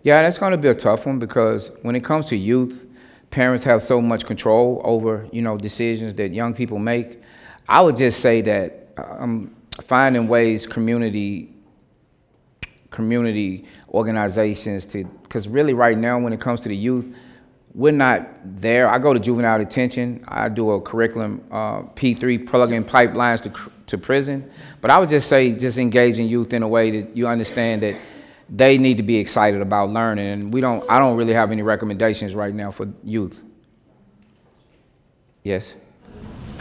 Speaker 1: Yeah, that's going to be a tough one because when it comes to youth, parents have so much control over, decisions that young people make. I would just say that finding ways, community organizations because really right now when it comes to the youth, we're not there. I go to juvenile detention. I do a curriculum, P3, plugging pipelines to prison. But I would just say just engaging youth in a way that you understand that they need to be excited about learning. And I don't really have any recommendations right now for youth. Yes?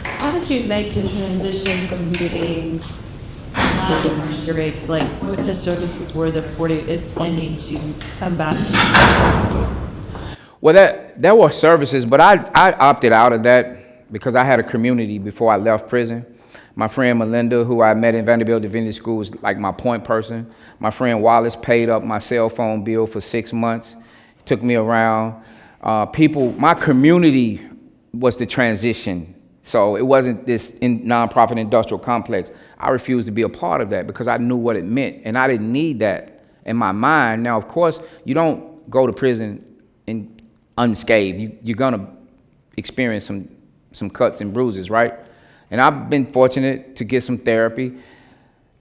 Speaker 4: How would you like to transition from being to incarcerated, with the services where the 40 is planning to come back?
Speaker 1: Well, there were services, but I opted out of that because I had a community before I left prison. My friend Melinda, who I met in Vanderbilt Divinity School, was like my point person. My friend Wallace paid up my cell phone bill for 6 months. He took me around. my community was the transition. So it wasn't this nonprofit industrial complex. I refused to be a part of that because I knew what it meant, and I didn't need that in my mind. Now, of course, you don't go to prison unscathed. You're gonna experience some cuts and bruises, right? And I've been fortunate to get some therapy,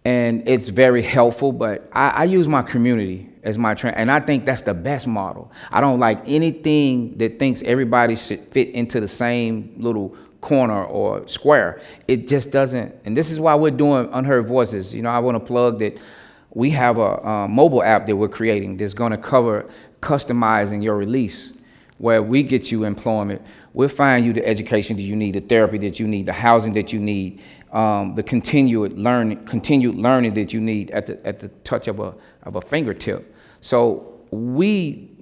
Speaker 1: and it's very helpful. But I use my community as my and I think that's the best model. I don't like anything that thinks everybody should fit into the same little corner or square. It just doesn't. And this is why we're doing Unheard Voices. I want to plug that we have a mobile app that we're creating that's going to cover customizing your release, where we get you employment. We'll find you the education that you need, the therapy that you need, the housing that you need, the continued learning that you need at the touch of a fingertip. So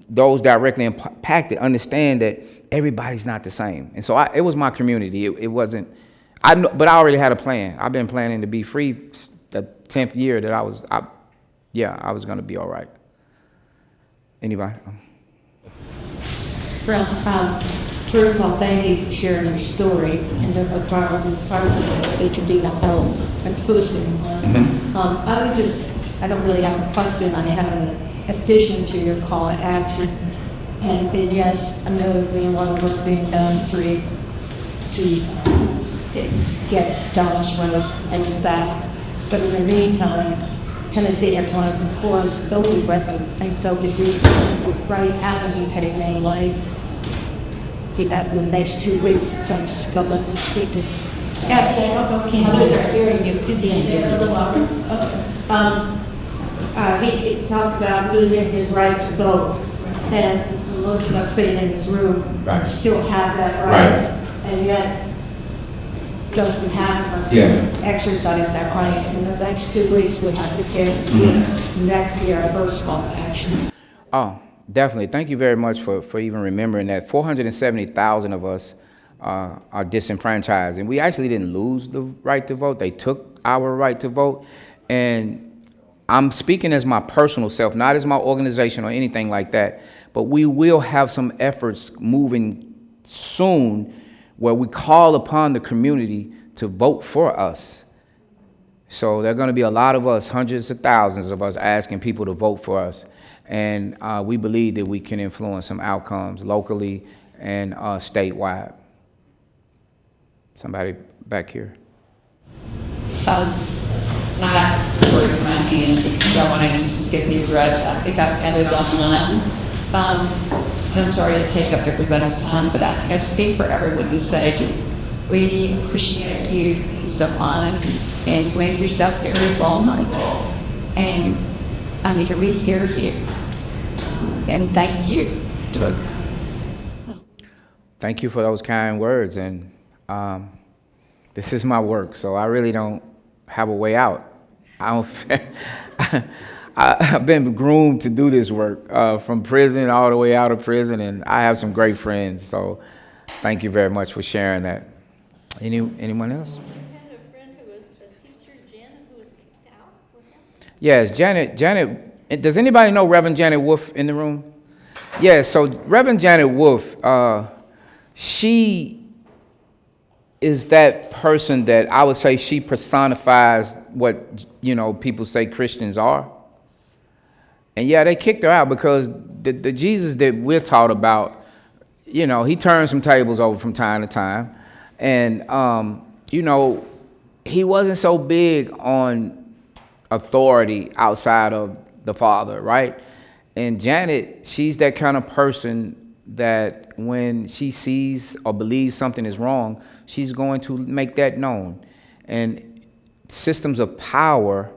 Speaker 1: those directly impacted, understand that everybody's not the same. And so it was my community. It wasn't, but I already had a plan. I've been planning to be free the 10th year that I was going to be all right. Anybody?
Speaker 5: Well, first of all, thank you for sharing your story and the participants speak to Dina Health and Foosing. I don't really have a question. I have an addition to your call to action. And yes, I know being one of what's being done to get Dallas Rose and back. But in the meantime, Tennessee Employment employs building residents, and so if you right avenue heading mainly, you have the next 2 weeks to come up and speak to. Others are hearing you. He talked about losing his right to vote, and most of us sitting in this room still have that right, and yet doesn't have us exercise that right. In the next 2 weeks, we have to get next year first call to action.
Speaker 1: Oh, definitely. Thank you very much for even remembering that. 470,000 of us are disenfranchised, and we actually didn't lose the right to vote. They took our right to vote, and I'm speaking as my personal self, not as my organization or anything like that, but we will have some efforts moving soon where we call upon the community to vote for us. So there are going to be a lot of us, hundreds of thousands of us, asking people to vote for us. And we believe that we can influence some outcomes locally and statewide. Somebody back here.
Speaker 4: Not raising my hand, so I want to just get the address. I think I've ended up on that. I'm sorry to take up everybody's time, but I speak for everyone who said we appreciate you so much, and you made yourself very vulnerable, and I need to hear you, and thank you.
Speaker 1: Thank you for those kind words, and this is my work, so I really don't have a way out. I've been groomed to do this work from prison all the way out of prison, and I have some great friends. So, thank you very much for sharing that. Anyone else?
Speaker 3: You had a friend who was a teacher, Janet, who was kicked out with him?
Speaker 1: Yes, Janet. Does anybody know Reverend Janet Wolf in the room? Yeah. So Reverend Janet Wolf, she is that person that I would say she personifies what people say Christians are. And yeah, they kicked her out because the Jesus that we're taught about, he turned some tables over from time to time. And, he wasn't so big on authority outside of the Father, right? And Janet, she's that kind of person that when she sees or believes something is wrong, she's going to make that known. And systems of power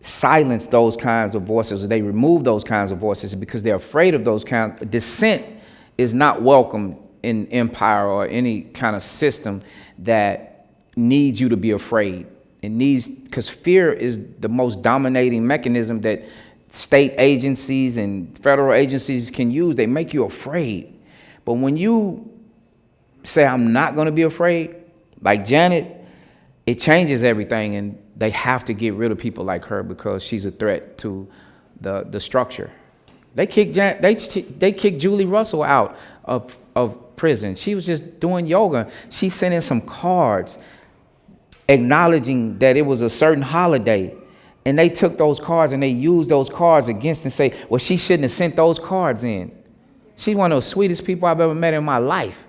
Speaker 1: silence those kinds of voices. They remove those kinds of voices because they're afraid of those kinds. Dissent is not welcome in empire or any kind of system that needs you to be afraid. It needs, because fear is the most dominating mechanism that state agencies and federal agencies can use. They make you afraid. But when you say, I'm not going to be afraid, like Janet, it changes everything, and they have to get rid of people like her because she's a threat to the structure. They kicked Julie Russell out of prison. She was just doing yoga. She sent in some cards acknowledging that it was a certain holiday. And they took those cards and they used those cards against and say, well, she shouldn't have sent those cards in. She's one of the sweetest people I've ever met in my life.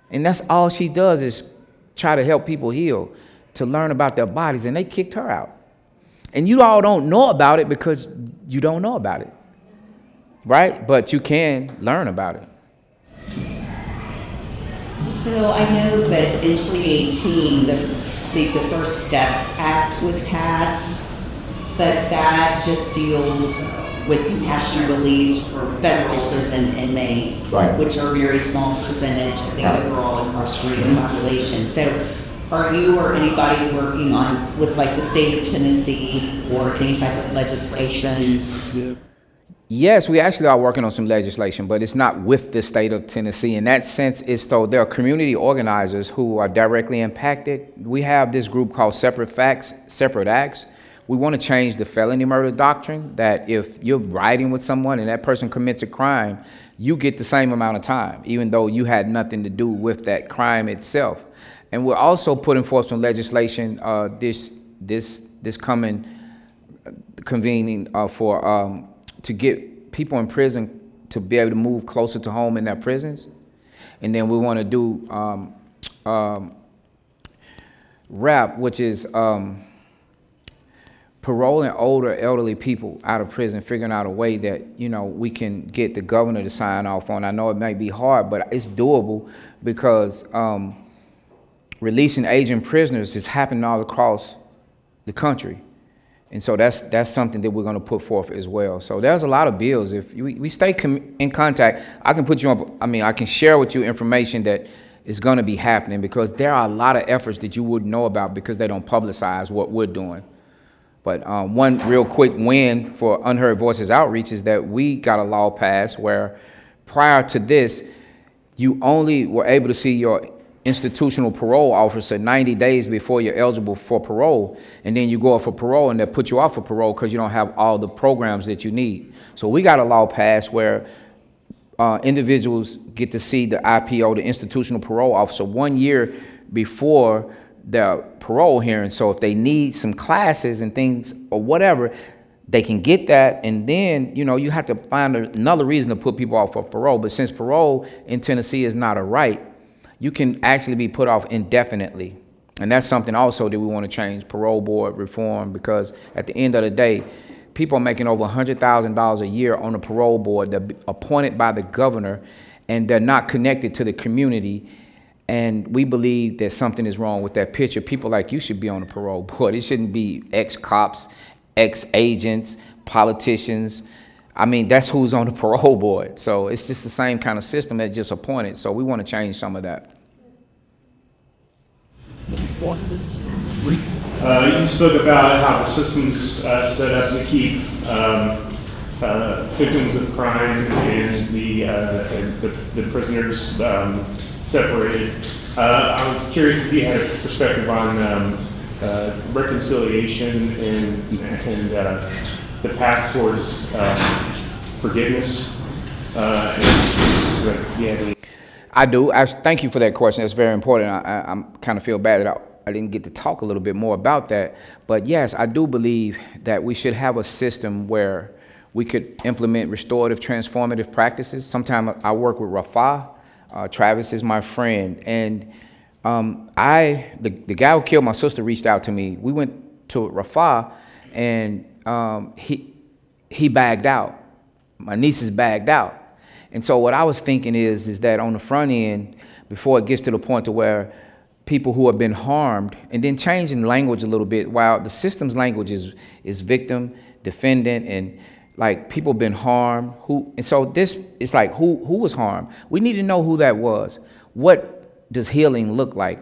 Speaker 1: And that's all she does is try to help people heal, to learn about their bodies. And they kicked her out. And you all don't know about it because you don't know about it, right? But you can learn about it.
Speaker 6: So I know that in 2018, the First Steps Act was passed, but that just deals with compassionate release for federal prison inmates,
Speaker 1: Right.
Speaker 6: which are a very small percentage of the overall incarcerated population. So are you or anybody working on with like the state of Tennessee or any type of legislation?
Speaker 1: Yes, we actually are working on some legislation, but it's not with the state of Tennessee. In that sense, it's though there are community organizers who are directly impacted. We have this group called Separate Facts, Separate Acts. We want to change the felony murder doctrine, that if you're riding with someone and that person commits a crime, you get the same amount of time, even though you had nothing to do with that crime itself. And we're also putting forth some legislation this coming convening to get people in prison to be able to move closer to home in their prisons. And then we want to do RAP, which is paroling older elderly people out of prison, figuring out a way that, you know, we can get the governor to sign off on. I know it may be hard, but it's doable because releasing aging prisoners is happening all across the country. And so that's something that we're going to put forth as well. So there's a lot of bills. If we stay in contact, I can put you on, I can share with you information that is going to be happening, because there are a lot of efforts that you wouldn't know about because they don't publicize what we're doing. But one real quick win for Unheard Voices Outreach is that we got a law passed where prior to this, you only were able to see your institutional parole officer 90 days before you're eligible for parole. And then you go up for parole and they'll put you off for parole because you don't have all the programs that you need. So we got a law passed where individuals get to see the IPO, the institutional parole officer, 1 year before their parole hearing. So if they need some classes and things or whatever, they can get that. And then, you know, you have to find another reason to put people off of parole. But since parole in Tennessee is not a right, you can actually be put off indefinitely. And that's something also that we want to change, parole board reform, because at the end of the day, people are making over $100,000 a year on the parole board. They're appointed by the governor and they're not connected to the community. And we believe that something is wrong with that picture. People like you should be on the parole board. It shouldn't be ex-cops, ex-agents, politicians. I mean, that's who's on the parole board. So it's just the same kind of system that's just appointed. So we want to change some of that.
Speaker 7: You spoke about how the system's set up to keep victims of crime and the prisoners separated. I was curious if you had a perspective on reconciliation and the path towards forgiveness.
Speaker 1: I do. Thank you for that question. That's very important. I kind of feel bad that I didn't get to talk a little bit more about that. But yes, I do believe that we should have a system where we could implement restorative, transformative practices. Sometimes I work with Rafa. Travis is my friend. And the guy who killed my sister reached out to me. We went to Rafa and he bagged out. My nieces bagged out. And so what I was thinking is that on the front end, before it gets to the point to where people who have been harmed, and then changing language a little bit, while the system's language is victim, defendant, and like people been harmed, and so this is like who was harmed. We need to know who that was. What does healing look like?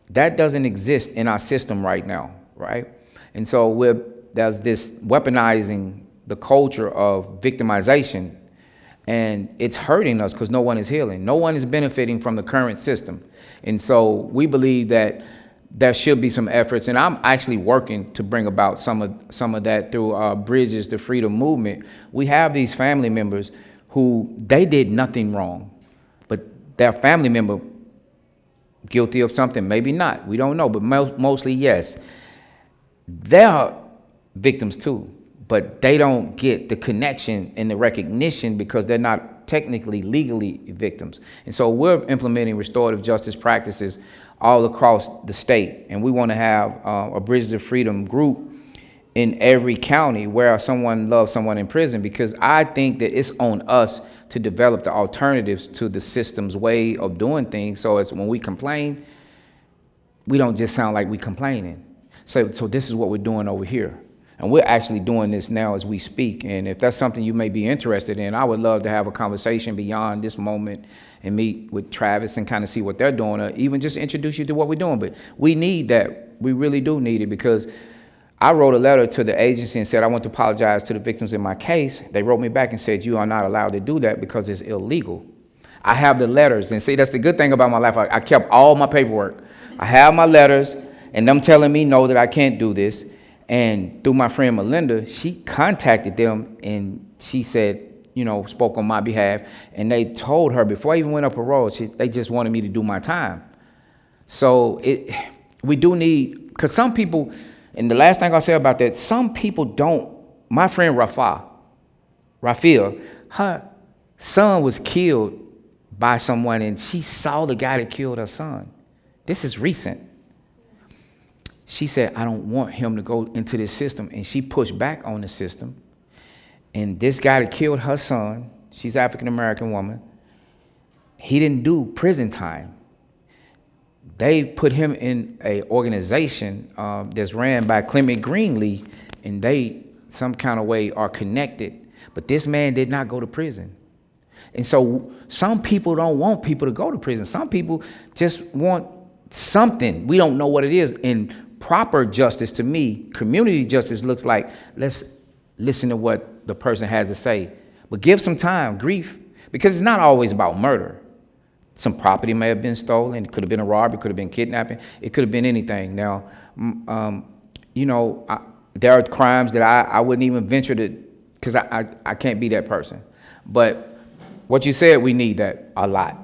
Speaker 1: That doesn't exist in our system right now, right? And so there's this weaponizing the culture of victimization, and it's hurting us because no one is healing. No one is benefiting from the current system. And so we believe that there should be some efforts, and I'm actually working to bring about some of that through Bridges to Freedom movement. We have these family members who they did nothing wrong, but their family member guilty of something, maybe not, we don't know, but mostly yes. They're victims too, but they don't get the connection and the recognition because they're not technically legally victims. And so we're implementing restorative justice practices all across the state, and we want to have a Bridges to Freedom group in every county where someone loves someone in prison, because I think that it's on us to develop the alternatives to the system's way of doing things, so as when we complain, we don't just sound like we complaining. So this is what we're doing over here. And we're actually doing this now as we speak. And if that's something you may be interested in, I would love to have a conversation beyond this moment and meet with Travis and kind of see what they're doing, or even just introduce you to what we're doing. But we need that. We really do need it, because I wrote a letter to the agency and said, I want to apologize to the victims in my case. They wrote me back and said, you are not allowed to do that because it's illegal. I have the letters. And see, that's the good thing about my life. I kept all my paperwork. I have my letters, and them telling me no, that I can't do this. And through my friend Melinda, she contacted them, and she said, you know, spoke on my behalf. And they told her before I even went up parole, they just wanted me to do my time. So we do need, because some people, and the last thing I'll say about that, some people don't. My friend Raphael, her son was killed by someone, and she saw the guy that killed her son. This is recent. She said, I don't want him to go into this system. And she pushed back on the system. And this guy that killed her son, she's an African-American woman, he didn't do prison time. They put him in an organization that's ran by Clement Greenlee, and they, some kind of way, are connected. But this man did not go to prison. And so some people don't want people to go to prison. Some people just want something. We don't know what it is. And proper justice, to me, community justice looks like, let's listen to what the person has to say. But give some time, grief, because it's not always about murder. Some property may have been stolen. It could have been a robbery, it could have been kidnapping. It could have been anything. Now, you know, there are crimes that I wouldn't even venture to, because I can't be that person. But what you said, we need that a lot.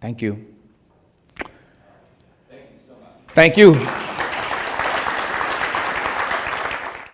Speaker 1: Thank you. Thank you so much. Thank you.